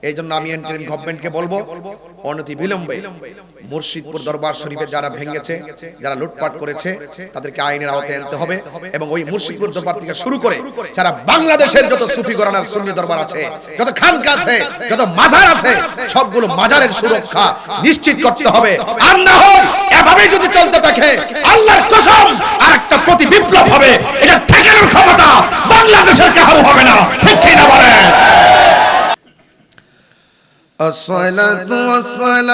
এই জন্য আমি ইন্টারিম গভর্নমেন্টকে বলবো অনতি বিলম্বে মুর্শিদপুর দরবার শরীফে যারা ভেঙেছে, যারা লুটপাট করেছে, তাদেরকে আইনের আওতায় আনতে হবে এবং ওই মুর্শিদপুর দরবার থেকে শুরু করে যারা বাংলাদেশের যত সুফি ঘরানার সুন্নি দরবার আছে, যত খানকা আছে, যত মাজার আছে, সবগুলো মাজারের সুরক্ষা নিশ্চিত করতে হবে। আর না হয় এভাবে যদি চলতে থাকে আল্লাহর কসম আরেকটা প্রতি বিপ্লব হবে, এটা ঠেকানোর ক্ষমতা বাংলাদেশের কারো হবে না। ঠিক কি না বলেন? الصلاة والسلام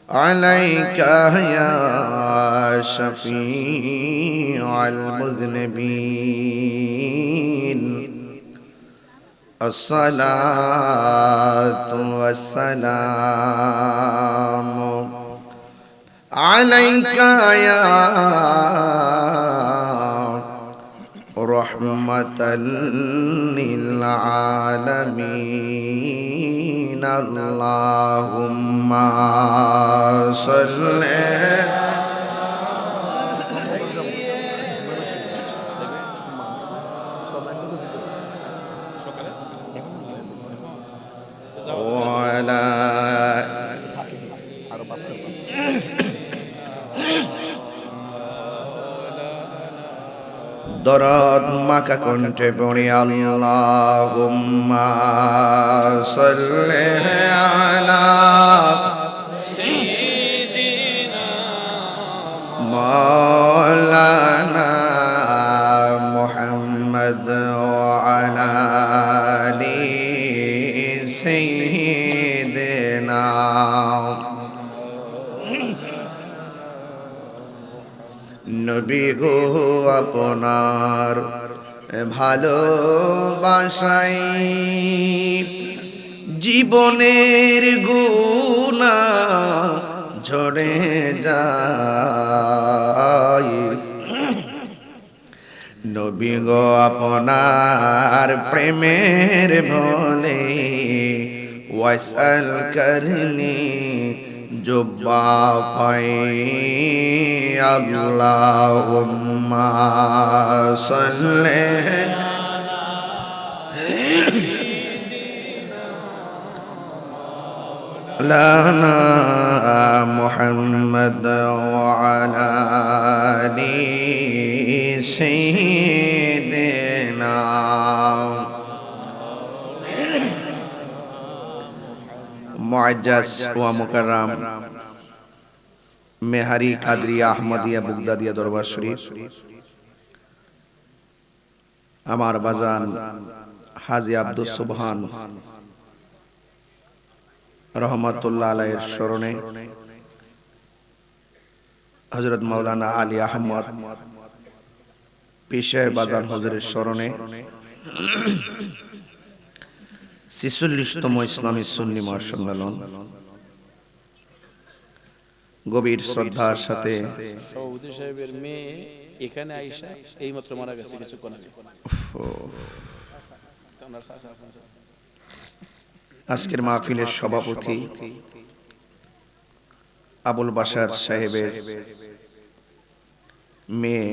عليك يا شفيع المذنبين الصلاة والسلام عليك يا رحمة للعالمين اللهم صل وعلى দরদ মাকা কণ্ঠে পড়ি আল্লাহুম্মা সাল্লি আলা সাইয়্যিদিনা মাওলানা মুহাম্মদ ওয়া আলা আলি সাইয়্যিদিনা নবী গো আপনার ভালোবাসাই জীবনের গুনাহ ঝরে যায় নবী গো আপনার প্রেমের ভোলে ওয়াসাল করনি जुब्बा पाए अल्लाहुम्मा सल्ले लाना मुहम्मद व अला आलि सय्यिदिना मुअज्जज व मुकर्रम मेहरी कादरिया अहमदिया बुगदादिया दरबार शरीफ আমার বাজান হাজী আব্দুস সুবহান রহমাতুল্লাহ আলাইহির স্মরণে হযরত মাওলানা আলী আহমদ পেশায় বাজান হুজুরের স্মরণে ৪৬তম ইসলামী সুন্নি মহাসম্মেলন গভীর শ্রদ্ধার সাথে সৌদি সাহেবের মেয়ে এখানে আইসা এইমাত্র মারা গেছে কিছুক্ষণ আগে। আজকের মাহফিলের সভাপতি আবুল বাশার সাহেবের মেয়ে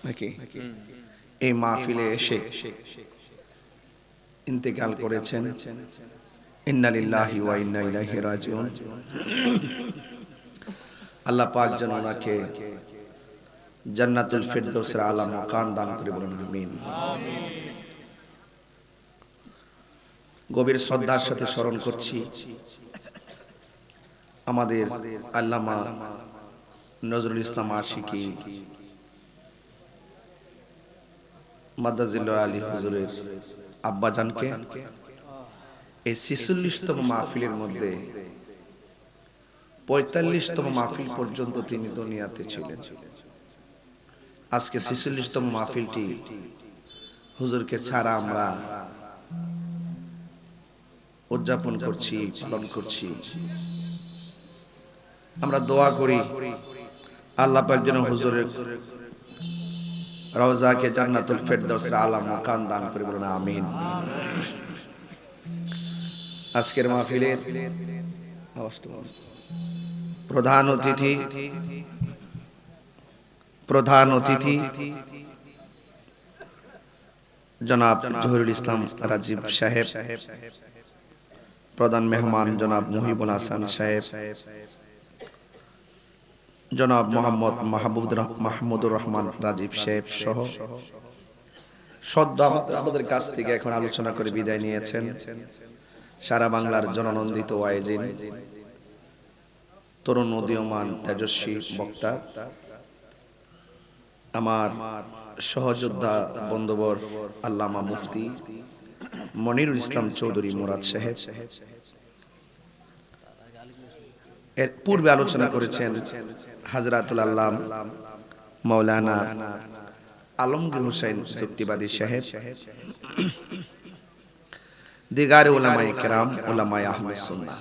নাকি এই মাহফিলে এসে ইন্তেকাল করেছেন। ইন্না লিল্লাহি ওয়া ইন্না ইলাইহি রাজিউন। আল্লাহ পাক যেন ওনাকে জান্নাতুল ফিরদৌসের আলা মাকাম দান করে বলুন আমিন। গভীর শ্রদ্ধার সাথে স্মরণ করছি আমাদের আল্লামা নজরুল ইসলাম আশিকি মাদ্দাজিল্লাহ আলী হুজুরের আব্বাজানকে। এই ৪৬তম মাহফিলের মধ্যে ৪৫তম মাহফিল পর্যন্ত তিনি দুনিয়াতে ছিলেন। আজকে ৪৬তম মাহফিলটি হুজুরকে ছাড়া আমরা উদযাপন করছি, পালন করছি। আমরা দোয়া করি আল্লাহ পাক যেন হুজুরের রওজাকে জান্নাতুল ফিরদৌসের আলা মাকাম দান করে বলুন আমিন। আজকের মাহফিলের প্রধান অতিথি জনাব জহিরুল ইসলাম রাজীব সাহেব, প্রধান মেহমান জনাব মুহিবুল হাসান সাহেব, জনাব মোহাম্মদ মাহমুদুর রহমান রাজীব সাহেব সহ সদ্য আমাদের কাছ থেকে এখন আলোচনা করে বিদায় নিয়েছেন সারা বাংলার জননন্দিত ওয়াইজিন, তরুণ উদীয়মান তেজস্বী বক্তা, আমার সহযোদ্ধা বন্ধুবর আল্লামা মুফতি মনিরুল ইসলাম চৌধুরী মুরাদ সাহেব। এর পূর্বে আলোচনা করেছেন হাজরাতুল আল্লাম মাওলানা আলমগীর হোসেন যুক্তিবাদী সাহেব, দিগারে উলামায়ে কেরাম, উলামায়ে আহলে সুন্নাহ।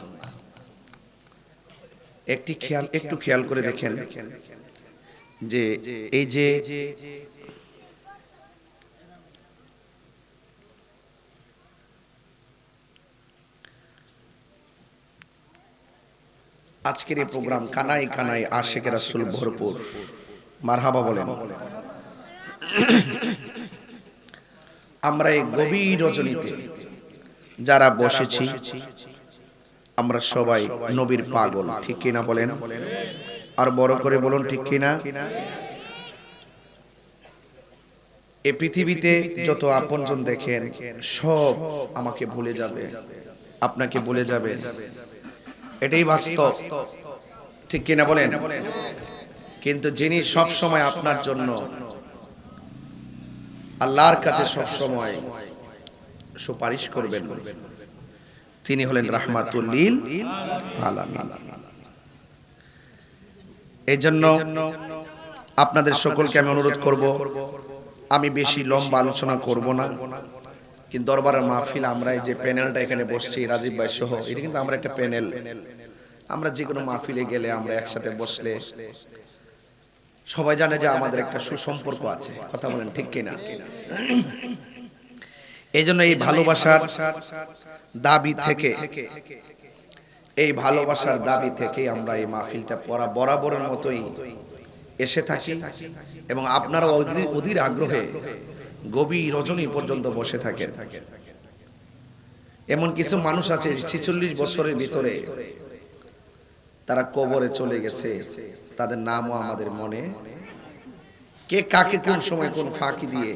একটু খেয়াল করে দেখেন যে এই যে আজকের এই প্রোগ্রাম কানায় কানায় আশিক রাসূল ভরপুর, মারহাবা বলেন। আমরা এই গভীর রজনীতে যারা বসেছি আমরা সবাই নবীর পাগল, ঠিক কিনা বলেন? আর বড় করে বলুন ঠিক কিনা? এই পৃথিবীতে যত আপনজন দেখেন সব আমাকে ভুলে যাবে, আপনাকে ভুলে যাবে, এটাই বাস্তব, ঠিক কিনা বলেন? কিন্তু যিনি সব সময় আপনার জন্য আল্লাহর কাছে সব সময় সুপারিশ করবেন তিনি হলেন রাহমাতুল লিল আলামিন। এই জন্য আপনাদের সকলকে আমি অনুরোধ করব, আমি বেশি লম্বা আলোচনা করব না, কিন্তু দরবারের মাহফিল আমরা এই যে প্যানেলটা এখানে বসছি রাজীব ভাই সহ, এটা কিন্তু আমরা একটা প্যানেল। আমরা যে কোনো মাহফিলে গেলে আমরা একসাথে বসলে সবাই জানে যে আমাদের একটা সুসম্পর্ক আছে, কথা বলেন ঠিক কিনা? এই জন্য এই ভালোবাসার দাবি থেকে আমরা এই মাহফিলটা বরাবরের মতোই এসে থাকি এবং আপনারা অধীর আগ্রহে গভীর রজনী পর্যন্ত বসে থাকেন। এমন কিছু মানুষ আছে 46 বছরের ভিতরে তারা কবরে চলে গেছে, তাদের নামও আমাদের মনে, কে কাকে কোন সময় কোন ফাঁকি দিয়ে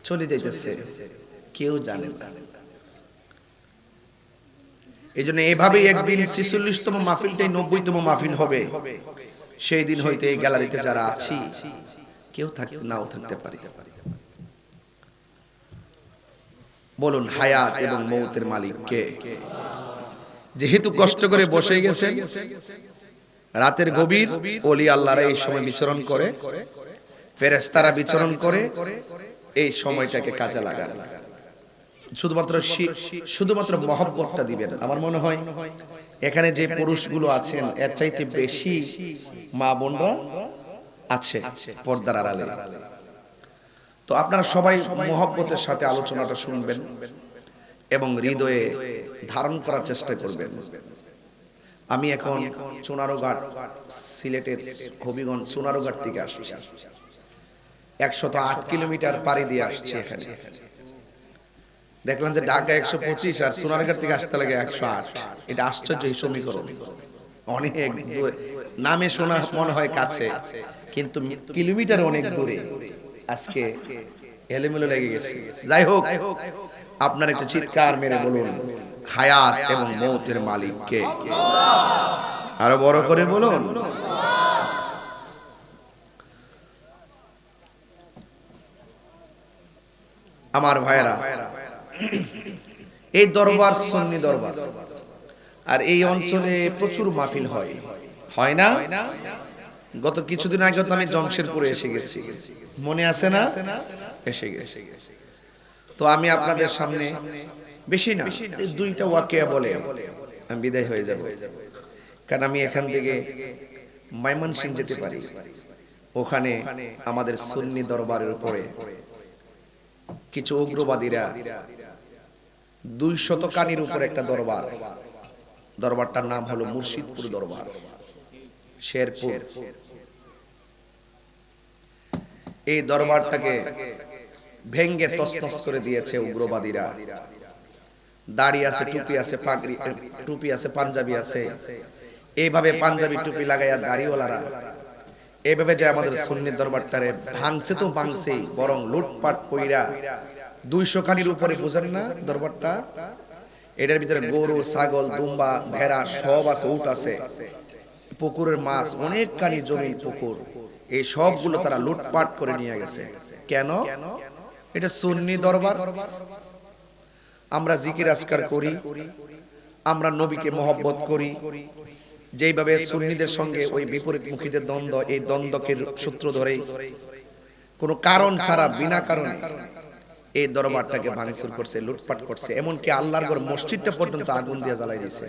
চলে যাইতেছে কেউ জানে না। এই জন্য এভাবেই একদিন 46তম মাহফিলটাই 90তম মাহফিল হবে, সেই দিন হইতে এই গ্যালারিতে যারা আছি কেউ নাও থাকতে পারি। বলুন হায়াত এবং মৌতের মালিক কে? যেহেতু কষ্ট করে বসে গেছেন, রাতের গভীর ওলি আল্লাহরা এই সময় বিচরণ করে, ফেরেশতারা বিচরণ করে, এই সময়টাকে কাজে লাগান। শুধুমাত্র মহব্বতটা দিবেন। আমার মনে হয় এখানে যে পুরুষগুলো আছেন এর চাইতে বেশি মা বোনরা আছে পর্দার আড়ালে। তো আপনারা সবাই মহব্বতের সাথে আলোচনাটা শুনবেন এবং হৃদয়ে ধারণ করার চেষ্টা করবেন। আমি এখন চুনারুঘাট, সিলেটের হবিগঞ্জ চুনারুঘাট থেকে আসছি, 108 কিলোমিটার পাড়ি দিয়ে আসছি। এখানে দেখলাম যে ঢাকা 125 আর সোনারঘাট থেকে আসতে লাগে 108। এটা আশ্চর্য এই সমীকরণ, অনেক দূরে। নামে শোনা মনে হয় কাছে, কিন্তু কিলোমিটার অনেক দূরে। আজকে এলোমেলো লেগে গেছে। যাই হোক, আপনার একটা চিৎকার মেরে বলুন হায়াত এবং মৌতের মালিক কে? আরো বড় করে বলুন। আমার ভাইরা, এই দরবার সুন্নি দরবার, আর এই অঞ্চলে প্রচুর মাহফিল হয় না? গত কিছুদিন আগে তো আমি জমশেদপুরে এসে গেছি, মনে আছে না? এসে গেছি। তো আমি আপনাদের সামনে বেশি না, এই 2টা ওয়াকিয়া বলে আমি বিদায় হয়ে যাব। কারণ আমি এখান থেকে ময়মনসিংহ যেতে পারি, ওখানে আমাদের সুন্নি দরবারের উপরে কিছু উগ্রবাদীরা 200 কানির উপর একটা দরবার, দরবারটার নাম হলো মুর্শিদপুর দরবার, শেরপুর। এই দরবারটাকে ভেঙ্গে তছনছ করে দিয়েছে উগ্রবাদীরা। দাড়ি আছে, টুপি আছে, পাগড়ি টুপি আছে, পাঞ্জাবি আছে, এইভাবে পাঞ্জাবি টুপি লাগাইয়া দাড়িওয়ালারা এইভাবে যে আমাদের সুন্নি দরবারটারে ভাঙছে তো ভাঙছে, বরং লুটপাট কইরা 200 খানির উপরে, বুঝেন না দরবারটা, এটার ভিতরে গরু, ছাগল, দুম্বা, ভেড়া সব আছে, উট আছে, পুকুরের মাছ, অনেক কানি জমি পুকুর, এই সবগুলো তারা লুটপাট করে নিয়ে গেছে। কেন? এটা সুন্নি দরবার। আমরা জিকির আজকার করি, আমরা নবীকে মহব্বত করি, যেইভাবে সুন্নিদের সঙ্গে ওই বিপরীত মুখীদের দ্বন্দ্ব, এই দ্বন্দ্বকে সূত্র ধরে কোনো কারণ ছাড়া বিনা কারণে এই দরবারটাকে ভাঙচুর করছে, লুটপাট করছে, এমনকি আল্লাহর ঘর মসজিদটা পর্যন্ত আগুন দিয়ে জ্বালাই দিয়েছে।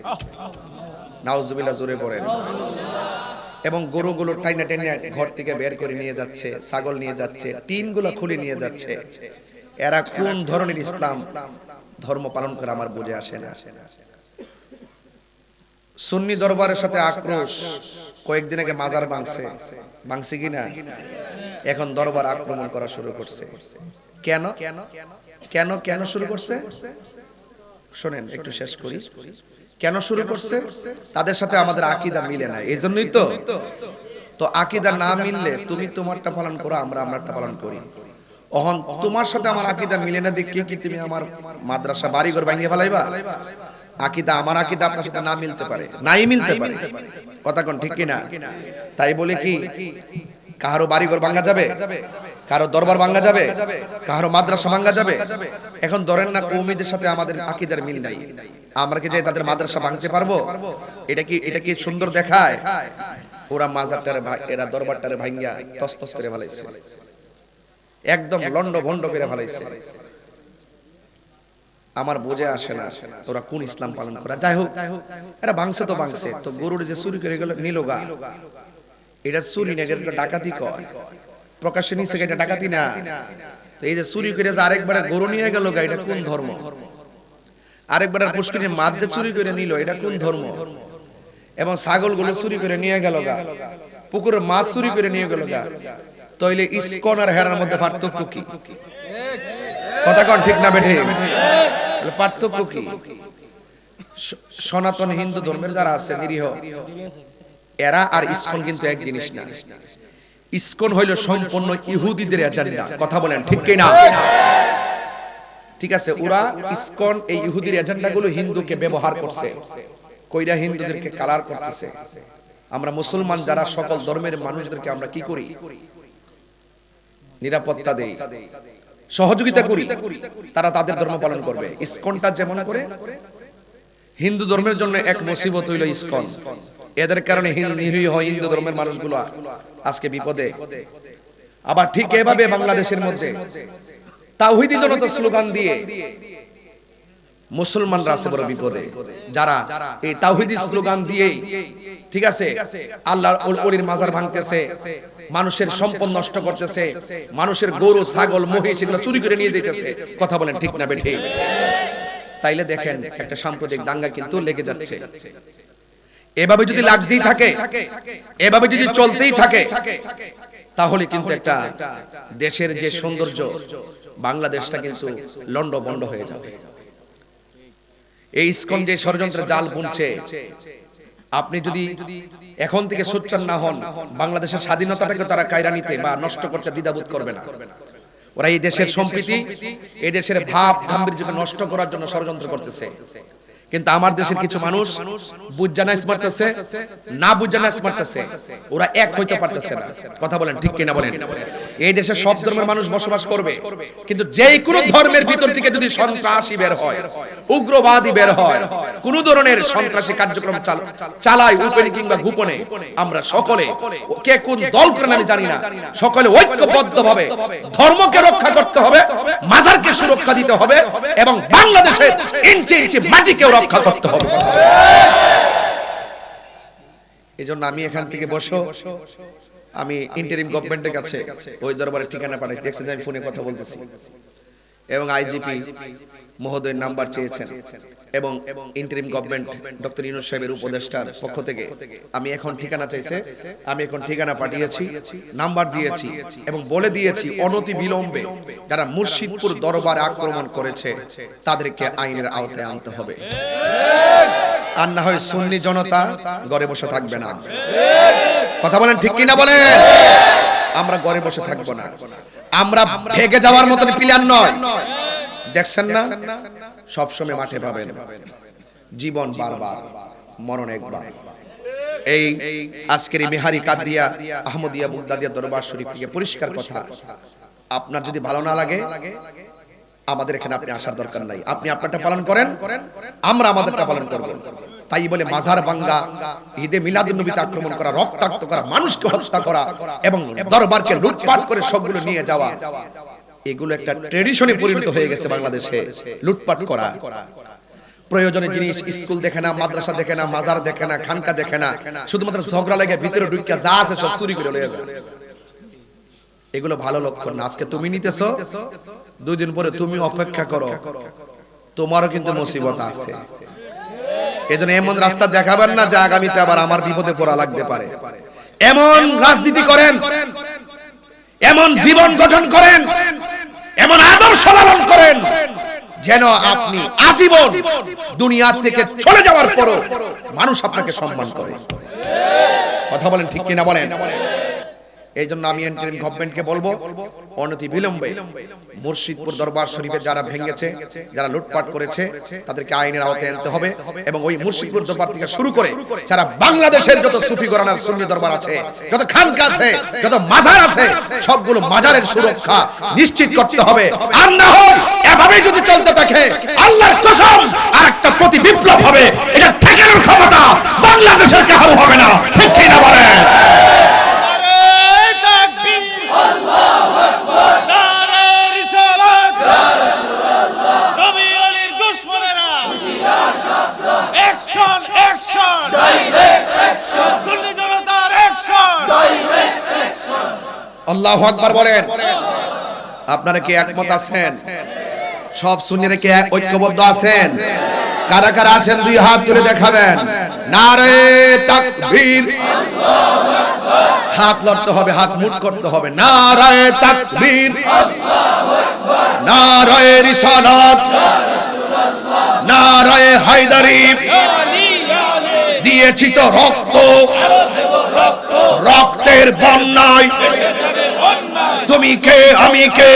নাউজুবিল্লাহ, জোরে পড়েন। এবং গরুগুলো টাইনা টাইনা ঘর থেকে বের করে নিয়ে যাচ্ছে, ছাগল নিয়ে যাচ্ছে, টিনগুলো খুলে নিয়ে যাচ্ছে। এরা কোন ধরনের ইসলাম ধর্ম পালন করে আমার বুঝে আসে না। সুন্নি দরবারের সাথে আক্রোশ, কয়েকদিন আগে মাজার ভাঙছে কিনা, এখন দরবার আক্রমণ করা শুরু করছে। কেন কেন কেন শুরু করছে? শোনেন, একটু শেষ করি। কেন শুরু করছে? তাদের সাথে আমাদের আকীদা মিলে না, এই জন্যই তো আকীদা না মিললে তুমি তোমারটা পালন করো, আমরা আমারটা পালন করি। অহন তোমার সাথে আমার আকীদা মিলে না দেখে কি তুমি আমার মাদ্রাসা বাড়িঘর ভাঙিয়ে ফেলাইবা? আকীদা, আমার আকীদা আপনার সাথে না মিলতে পারে, নাই মিলতে পারে, কথা কোন ঠিক কিনা? তাই বলে কি কারো বাড়িঘর ভাঙা যাবে? কারো দরবার ভাঙা যাবে? কারো মাদ্রাসা ভাঙা যাবে? এখন ধরেন না কওমীদের সাথে আমাদের আকীদার মিল নাই, আমরা কি যাই তাদের মাদ্রাসা ভাঙতে পারবো? এটা কি সুন্দর দেখায়? ওরা মাজারটারে, এরা দরবারটারে ভাঙিয়া তছনছ করে ফেলাইছে, একদম লন্ড ভন্ড করে ফেলাইছে। আমার বুঝে আসে না তোরা কোন ইসলাম পালন করা। যাই হোক, এরা ভাঙছে তো ভাঙছে, তো গরুর যে চুরি করে গেল নিলোগা, এটা চুরি না, এটা ডাকাতি কয়। প্রকাশ্যে নিচে, এটা ডাকাতি না। তো এই যে চুরি করে যে আরেকবার গরু নিয়ে গেল গা, এটা কোন ধর্ম? আরেকবার পুষ্করিণীর মাছ যে চুরি করে নিল, এটা কোন ধর্ম? এবং ছাগলগুলো চুরি করে নিয়ে গেল গা, পুকুরের মাছ চুরি করে নিয়ে গেল গা, তাইলে ইসকন আর হেরার মধ্যে পার্থক্য কি? কথা কোন ঠিক না বেঠে? পার্থক্য কি? সনাতন হিন্দু ধর্মের যারা আছে নিরীহ, এরা আর ইসকন কিন্তু এক জিনিস না। ইসকন হইল সম্পূর্ণ ইহুদিদের এজেন্ডা, কথা বলেন ঠিক কি না? ঠিক আছে, ওরা ইসকন এই ইহুদির এজেন্ডাগুলো হিন্দুকে ব্যবহার করছে, কইরা হিন্দুদেরকে কালার করতেছে। আমরা মুসলমান যারা সকল ধর্মের মানুষদেরকে আমরা কি করি? নিরাপত্তা দেই, সহযোগিতা করি, তারা তাদের ধর্ম পালন করবে। ইসকনটা যেমন করে, হিন্দু ধর্মের জন্য এক মুসিবত হইল ইসকন। এদের কারণে নিরীহ হিন্দু ধর্মের মানুষগুলো আজকে বিপদে। আবার ঠিক এভাবে বাংলাদেশের মধ্যে তাওহীদি জনতা স্লোগান দিয়ে মুসলমানরা আছে বড় বিপদে, যারা এই তাওহীদি স্লোগান দিয়ে, ঠিক আছে, আল্লাহর ওলির মাজার ভাঙতেছে, মানুষের সম্পদ নষ্ট করতেছে, মানুষের গরু, ছাগল, মহিষ এগুলো চুরি করে নিয়ে যাইতেছে। কথা বলেন ঠিক না বেঠিক? তাইলে দেখেন একটা সাম্প্রদায়িক দাঙ্গা কিন্তু লেগে যাচ্ছে। এভাবে যদি লাগতেই থাকে, এভাবে যদি চলতেই থাকে, তাহলে কিন্তু একটা দেশের যে সৌন্দর্য, বাংলাদেশটা কিন্তু লন্ডভন্ড হয়ে যাবে। এই ইসকন যে ষড়যন্ত্রের জাল বুনছে, আপনি যদি এখন থেকে সোচ্চার না হন, বাংলাদেশের স্বাধীনতাটাকে তারা কায়রা নিতে বা নষ্ট করতে দ্বিধাবোধ করবে না। ওরা এই দেশের সম্প্রীতি, এই দেশের ভাব গাম্ভীর্যকে নষ্ট করার জন্য ষড়যন্ত্র করতেছে। কিন্তু আমার দেশের কিছু মানুষ বুঝজানাইস মারতেছে, না বুঝজানাইস মারতেছে, ওরা এক হইতে পারতেছে না। কথা বলেন ঠিক কিনা বলেন? এই দেশে সব ধর্মের মানুষ বসবাস করবে, কিন্তু যেই কোন ধর্মের ভিতর থেকে যদি সন্ত্রাসী বের হয়, উগ্রবাদী বের হয়, কোন ধরনের সন্ত্রাসী কার্যক্রম চালায় উপরে কিংবা গোপনে, আমরা সকলে, কে কোন দল করেন আমি জানি না, সকলে ঐক্যবদ্ধভাবে ধর্মকে রক্ষা করতে হবে, মাজারকে সুরক্ষা দিতে হবে, এবং বাংলাদেশের ইঞ্চি ইঞ্চি মাটিকে রক্ষা করতে হবে। এজন্য আমি এখান থেকে বসো, আমি ইন্টারিম গভর্নমেন্টের কাছে ওই দরবারের ঠিকানা পাঠাইছি, দেখছেন আমি ফোনে কথা বলতেছি। এবং আইজিপি মহোদয়ের নাম্বার চেয়েছেন এবং ইন্টারিম গভর্নমেন্ট ডক্টর ইউনূস সাহেবের উপদেষ্টার পক্ষ থেকে আমি এখন ঠিকানা চাইছে, আমি এখন ঠিকানা পাঠিয়েছি, নাম্বার দিয়েছি এবং বলে দিয়েছি অনতি বিলম্বে যারা মুর্শিদপুর দরবারে আক্রমণ করেছে তাদেরকে আইনের আওতায় আনতে হবে। আর না হয় সুন্নি জনতা ঘরে বসে থাকবে না। কথা বলেন ঠিক কিনা বলেন? আমরা ঘরে বসে থাকবো না, আমরা ভেগে যাওয়ার মতন প্ল্যান নয়। দেখছেন না সবসময় মাঠে পাবেন, জীবন বারবার মরণ একবার। এই আজকের এই মেহারি কাদরিয়া আহমদিয়া মুগদাদিয়া দরবার শরীফ থেকে পরিষ্কার কথা, আপনার যদি ভালো না লাগে আমাদের এখানে আপনি আসার দরকার নাই, আপনি আপনারটা পালন করেন, আমরা আমাদেরটা পালন করব। তাই বলে মাজার ভাঙ্গা, ঈদে মিলাদুন নবীতে আক্রমণ করা, রক্তাক্ত করা, মানুষকে হত্যা করা এবং দরবারকে লুটপাট করে সবগুলো নিয়ে যাওয়া, এগুলো একটা ট্র্যাডিশনে পরিণত হয়ে গেছে বাংলাদেশে। লুটপাট করা, প্রয়োজনীয় জিনিস স্কুল দেখে না, মাদ্রাসা দেখে না, মাজার দেখে না, খানকা দেখে না, শুধুমাত্র ঝগড়া লেগে ভিতরে ঢুকিয়া যা আছে সব চুরি করে লয়ে যায়। এগুলো ভালো লক্ষণ না। আজকে তুমি নিতেছো, 2 দিন পরে তুমি অপেক্ষা করো, তোমারও কিন্তু মুসিবত আছে। এজন্য এমন রাস্তা দেখাবেন না যে আগামীতে আবার আমার বিপদে পড়া লাগতে পারে। এমন রাজনীতি করেন, এমন জীবন গঠন করেন, এমন আদর্শ লালন করেন যেন আপনি আজীবন দুনিয়া থেকে চলে যাওয়ার পরও মানুষ আপনাকে সম্মান করে। কথা বলেন ঠিক কিনা বলেন? এই জন্য আমি ইন্টারিম গভর্নমেন্টকে বলবো অনতি বিলম্বে মুর্শিদপুর দরবার শরীফে যারা ভেঙেছে, যারা লুটপাট করেছে তাদেরকে আইনের আওতায় আনতে হবে এবং ওই মুর্শিদপুর দরবার থেকে শুরু করে সারা বাংলাদেশের যত সুফি ঘরানার সুন্নি দরবার আছে, যত খানকা আছে, যত মাজার আছে, সবগুলো মাজারের সুরক্ষা নিশ্চিত করতে হবে। আর না হয় এভাবে যদি চলতে থাকে আল্লাহর কসম আরেকটা প্রতি বিপ্লব হবে, এটা ঠেকানোর ক্ষমতা বাংলাদেশের কারো হবে না। ঠিক কি না বলেন? আল্লাহু আকবার বলেন। আপনারা কি একমত আছেন? সব সুন্নিরা কি ঐক্যবদ্ধ আছেন? কারা কারা আছেন 2 হাত তুলে দেখাবেন। নারে তাকবীর, আল্লাহু আকবার। হাত লড়তে হবে, হাত মুঠ করতে হবে। নারে তাকবীর, আল্লাহু আকবার। নারে রিসালাত, ইয়া রাসূলুল্লাহ। নারে হায়দারি, দিয়েছি তো রক্ত, রক্তের বন্যায় তুমি কে আমি কে,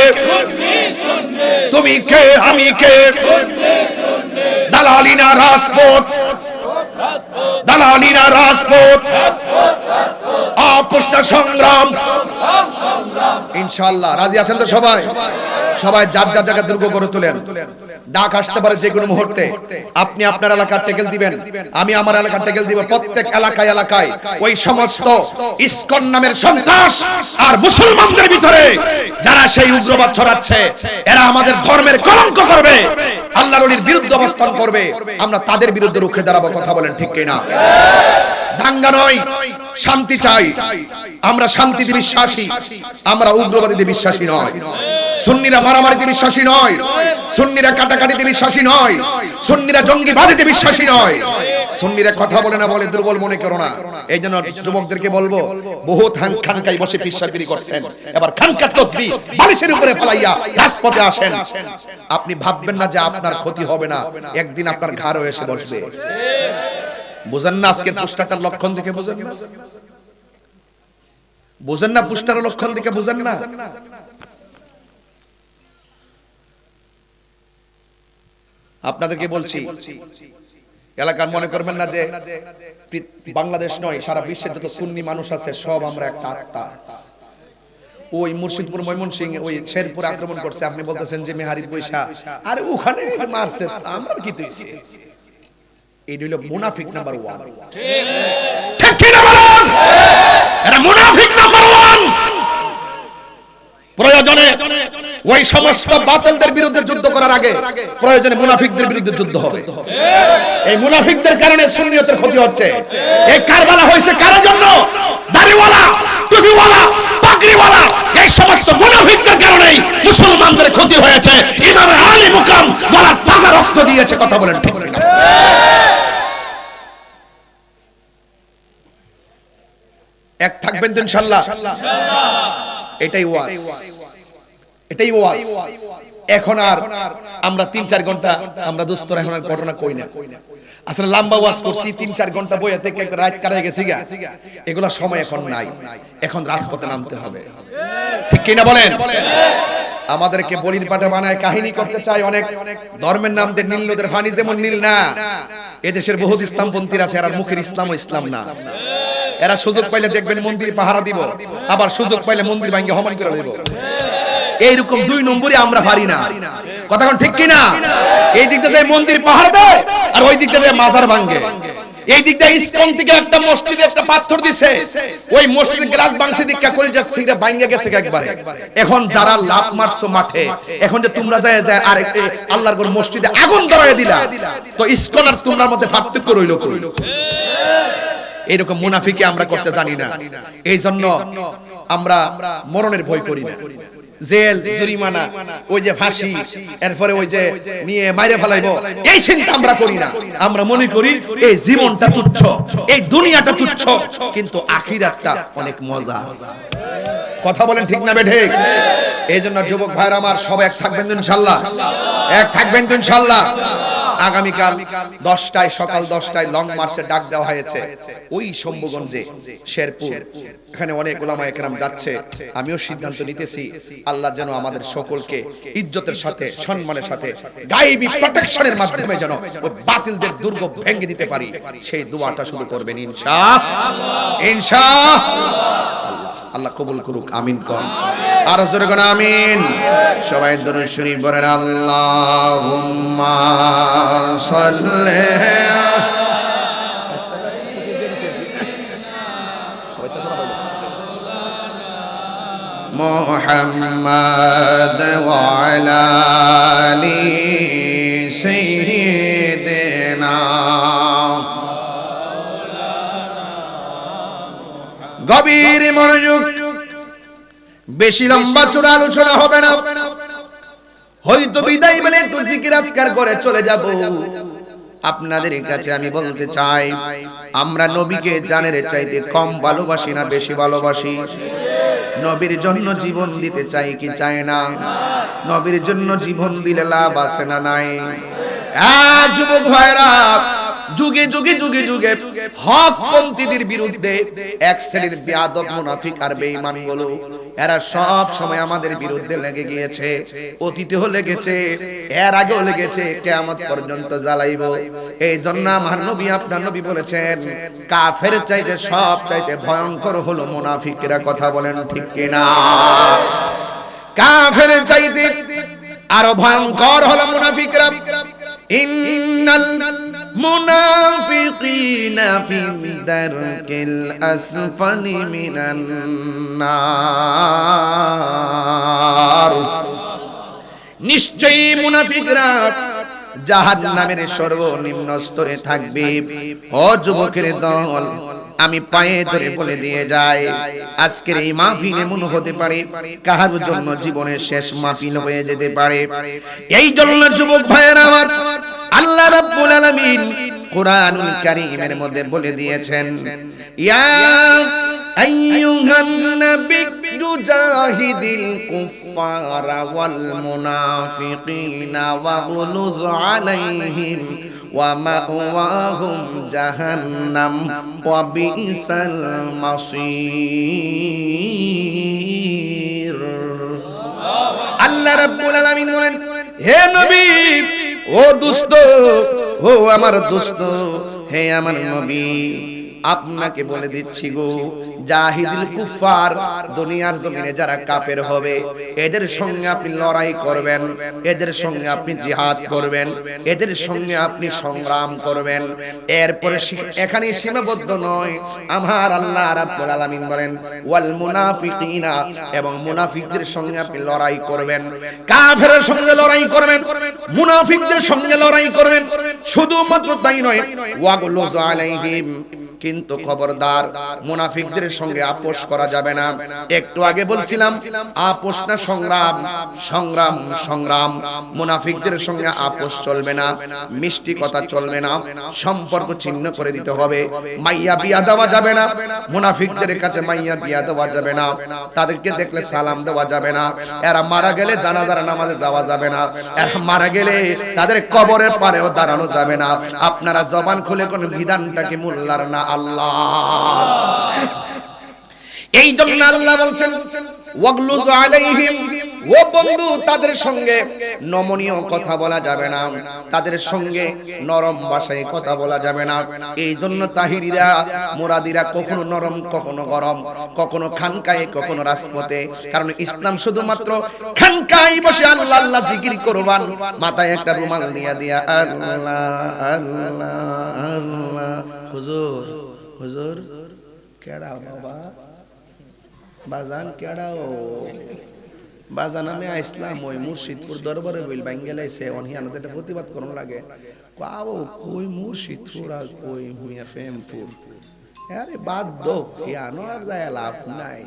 তুমি কে আমি কে, দালালিনা রাজপথ, দালালিনা রাজপথ, আপোষ না সংগ্রাম। ইনশাআল্লাহ রাজি আছেন তো সবাই? সবাই যার যার জায়গা দুর্গ করে তোলেন। ডাক আসতে পারে যে কোনো মুহূর্তে। আপনি আপনার এলাকার টেকেল দিবেন, আমি আমার এলাকার টেকেল দিব। প্রত্যেক এলাকায় এলাকায় ওই সমস্ত ইসকন নামের সন্ত্রাস আর মুসলমানদের ভিতরে যারা সেই উগ্রবাদ ছড়াচ্ছে, এরা আমাদের ধর্মের কলঙ্ক করবে, আল্লাহর ওলির বিরুদ্ধে অবস্থান করবে, আমরা তাদের বিরুদ্ধে রুখে দাঁড়াবো। কথা বলেন ঠিক কিনা? দাঙ্গা নয়, শান্তি চাই। আমরা শান্তিতে বিশ্বাসী, আমরা উগ্রবাদীতে বিশ্বাসী নয়। সুন্নিরা মারামারিতে বিশ্বাসী নয়, সুন্নিরা কাটাকাটিতে বিশ্বাসী নয়, সুন্নিরা জঙ্গিবাদীতে বিশ্বাসী নয়। সুন্নিরা কথা বলে না বলে দুর্বল মনে করো না। এই জন্য যুবকদেরকে বলবো, বহুত খানকায় বসে পিসারগিরি করছেন, এবার খানকার তসবিহ বালিশের উপরে ফেলাইয়া রাজপথে আসেন। আপনি ভাববেন না যে আপনার ক্ষতি হবে না, একদিন আপনার ঘাড়ও এসে বসবে। বুঝেন না? আজকের পোস্টারটার লক্ষণ দেখে বুঝেন না? বুঝেন না? পোস্টারের লক্ষণ দেখে বুঝেন না? আপনাদেরকে বলছি, এলাকার মনে করবেন না যে বাংলাদেশ নয়, সারা বিশ্বের যত সুন্নি মানুষ আছে সব আমরা একটা আত্মা। ওই মুর্শিদপুর, ময়মনসিংহ, ওই শেরপুর আক্রমণ করছে, আপনি বলতেছেন যে মেহারিত বৈশা, আরে ওখানে মারছে, আমরা কি তুইছে? এই হলো মুনাফিক নাম্বার 1। ঠিক কি না বলেন? এটা মুনাফিক নাম্বার 1। প্রয়োজনে ওই সমস্ত বাতিলদের বিরুদ্ধে যুদ্ধ করার আগে প্রয়োজনে মুনাফিকদের বিরুদ্ধে যুদ্ধ হবে। এই মুনাফিকদের কারণে সুন্নিয়তের ক্ষতি হচ্ছে। এই কারবালা হয়েছে কার জন্য? দাড়িওয়ালা, টুপিওয়ালা, পাগড়িওয়ালা, এই সমস্ত মুনাফিকদের কারণেই মুসলমানদের ক্ষতি হয়েছে। ইমাম দিয়েছে, কথা বলেন ঠিক কিনা? এক থাকবেন তো ইনশাআল্লাহ? এটাই ওয়াজ, এটাই ওয়াজ। এখন আর আমরা 3-4 ঘন্টা আমরা দোস্তরা এখন আর ঘটনা কই না। আসলে লম্বা ওয়াজ করছি, 3-4 ঘন্টা বইয়া থেকে একটা রাত কাটাই গেছি গা, এগুলা সময় এখন নাই। এখন রাজপথে নামতে হবে, ঠিক কিনা বলেন? আমাদেরকে বলির পাঠা বানায় কাহিনী করতে চায় অনেক। ধর্মের নাম দিয়ে নীল নদের পানি যেমন নীল না, এদেশের বহুত ইসলামপন্থীর আছে, আর মুখের ইসলাম ও ইসলাম না। এরা সুযোগ পাইলে দেখবেন মন্দির পাহারা দিব, আবার সুযোগ পাইলে মন্দির ভাঙ্গে হমান করে দিব। এইরকম 2 নম্বরই আমরা পারি না, কথা কোন ঠিক কিনা? এই দিকটা যায় মন্দির পাহারা দেয়, আর ওই দিকটা যায় মাজার ভাঙ্গে। এই দিকটা ইসকন থেকে একটা মসজিদে একটা পাথর দিছে, ওই মসজিদের গ্লাস ভাঙছে দিকটা কলিজা ছিঁড়ে ভাঙ্গে গেছে একবারে। এখন যারা লাভ মারছো মাঠে, এখন যে তোমরা যায় আর আল্লাহর ঘর মসজিদে আগুন ধরায় দিলা, তো ইসকন আর তোমরার মধ্যে পার্থক্য রইল কই? এরকম মুনাফিকি আমরা করতে জানি না, এই জন্য আমরা মরণের ভয় করি না। জেল, জরিমানা, ওই যে ফাঁসি, এরপরে ওই যে নিয়ে মাইরে ফেলাইবো, এই চিন্তা আমরা করি না। আমরা মনে করি এই জীবনটা তুচ্ছ, এই দুনিয়াটা তুচ্ছ, কিন্তু আখিরাতটা অনেক মজা। কথা বলেন ঠিক না বেঠিক? এই জন্য যুবক ভাইরা আমার, সব এক থাকবেন তো ইনশাআল্লাহ? এক থাকবেন তো ইনশাআল্লাহ? আগামীকাল 10টায়, সকাল 10টায় লং মার্চের ডাক দেওয়া হয়েছে ওই শম্ভুগঞ্জে, শেরপুর। এখানে অনেক উলামা একরাম যাচ্ছে। আমিও সিদ্ধান্ত নিতেছি, আল্লাহ যেন আমাদের সকলকে ইজ্জতের সাথে, সম্মানের সাথে, গায়েবী প্রোটেকশনের মাধ্যমে যেন ওই বাতিলদের দুর্গ ভেঙে দিতে পারি, সেই দোয়াটা শুরু করবেন ইনশাআল্লাহ। ইনশাআল্লাহ। আল্লাহ কবুল করুক, আমিন কোন। আর জোরে কোন আমিন। সবাই দরুদ শরীফ পড়েন, আল্লাহুম্মা সাল্লি মুহাম্মাদ ওয়া আলা আলি সাইয়্যিদিনা। গভীর মনোযোগ, বেশি লম্বা চূড়া আলোচনা হবে না, হয়তো বিদায় বলে একটু জিকির আজকার করে চলে যাব। আপনাদের কাছে আমি বলতে চাই, আমরা নবীকে জানের চাইতে কম ভালোবাসি না বেশি ভালোবাসি? নবীর জন্য জীবন দিতে চাই কি চাই না? নবীর জন্য জীবন দিলে লাভ আছে না নাই? যুবক ভাইরা, যুগে যুগে যুগে যুগে হকপন্থীদের বিরুদ্ধে এক শ্রেণীর বেয়াদব মুনাফিক আর বেঈমান গুলো, এরা সব সময় আমাদের বিরুদ্ধে লেগে গিয়েছে। অতীতেও লেগেছে, এর আগেও লেগেছে, কিয়ামত পর্যন্ত জ্বালাইবো। এই জন্য আমার নবী, আপনার নবী বলেছেন, কাফের চাইতে সব চাইতে ভয়ঙ্কর হলো মুনাফিকরা। কথা বলেন ঠিক কিনা? কাফের চাইতে আরো ভয়ঙ্কর হলো মুনাফিকরা। ইন্নাল মুনাফিকিনা ফি দারকিল আসফালি মিনান নার। নিশ্চয়ই মুনাফিকরা জাহান্নামের সর্বনিম্ন স্তরে থাকবে। ও যুবকের দল, আমি পায়ে ধরে বলে দিয়ে যাই, আজকের এই মাহফিল এমন হতে পারে কাহার জন্য জীবনের শেষ মাহফিল হয়ে যেতে পারে। এই জন্য যুবক ভাইয়েরা আমার, আল্লাহ রাব্বুল আলামিন কুরআনুল কারীমের মধ্যে বলে দিয়েছেন, ইয়া আইয়ুহান নাবিয়্যু জাহিদিল কুফফারা ওয়াল মুনাফিকিনা ওয়াগলুয আলাইহিম ওয়া মাওয়াহুম জাহান্নাম ওয়া বিসাল মাসীর। আল্লাহ রাব্বুল আলামিন বলেন, হে নবী, ও দোস্ত, ও আমার দোস্ত, হে আমার নবী, আপনাকে বলে দিচ্ছি গো, জাহিদুল কুফার, দুনিয়ার জমিনে যারা কাফের হবে, এদের সঙ্গে আপনি লড়াই করবেন, এদের সঙ্গে আপনি জিহাদ করবেন, এদের সঙ্গে আপনি সংগ্রাম করবেন। এরপরে এখানে সীমাবদ্ধ নয়, আমার আল্লাহ রাব্বুল আলামিন বলেন, ওয়াল মুনাফিকিনা, এবং মুনাফিকদের সঙ্গে আপনি লড়াই করবেন, কাফেরের সঙ্গে লড়াই করবেন, মুনাফিকদের সঙ্গে লড়াই করবেন। শুধুমাত্র তাই নয়, ওয়াগলুয আলাইহিম, কিন্তু খবরদার মুনাফিকদের সঙ্গে আপোষ করা যাবে না। একটু আগে বলছিলাম আপোষ না সংগ্রাম, সংগ্রাম সংগ্রাম। মুনাফিকদের সঙ্গে আপোষ চলবে না, মিষ্টি কথা চলবে না, সম্পর্ক ছিন্ন করে দিতে হবে। মাইয়া বিয়া দেওয়া যাবে না, মুনাফিকদের কাছে মাইয়া বিয়া দেওয়া যাবে না, তাদেরকে দেখলে সালাম দেওয়া যাবে না, এরা মারা গেলে জানাজার নামাজে যাওয়া যাবে না, এরা মারা গেলে তাদের কবরের পারেও দাঁড়ানো যাবে না। আপনারা জবান খুলে কোন বিধানটাকে মোল্লার না আল্লাহ। এই জন্য আল্লাহ বলছেন ওয়াগলুজ আলাইহিম, ও বন্ধু তাদের সঙ্গে নমনীয় কথা বলা যাবে না, তাদের সঙ্গে নরম ভাষায় কথা বলা যাবে না। এই জন্য তাহিরিরা মুরাদিরা কখনো নরম, কখনো গরম, কখনো খানকায়, কখনো রাজপথে। কারণ ইসলাম শুধুমাত্র খানকায় বসে আল্লাহ আল্লাহ জিকির করবান, মাথায় একটা রুমাল দিয়া আল্লাহ আল্লাহ আল্লাহ। হুজুর হুজুর কেডা বাবা বাজান, কেডাও বাজান, আমি আইসলাম ওই মুর্শিদপুর দরবারে বইল বাঙ্গেলাইছে অনহিয়ানাতে একটা প্রতিবাদ করন লাগে। কাও কই মুর্শিদপুর আর কই মিয়া ফেমপুর, আরে বাদ দো, ইয়ানো আর যায় লাভ নাই।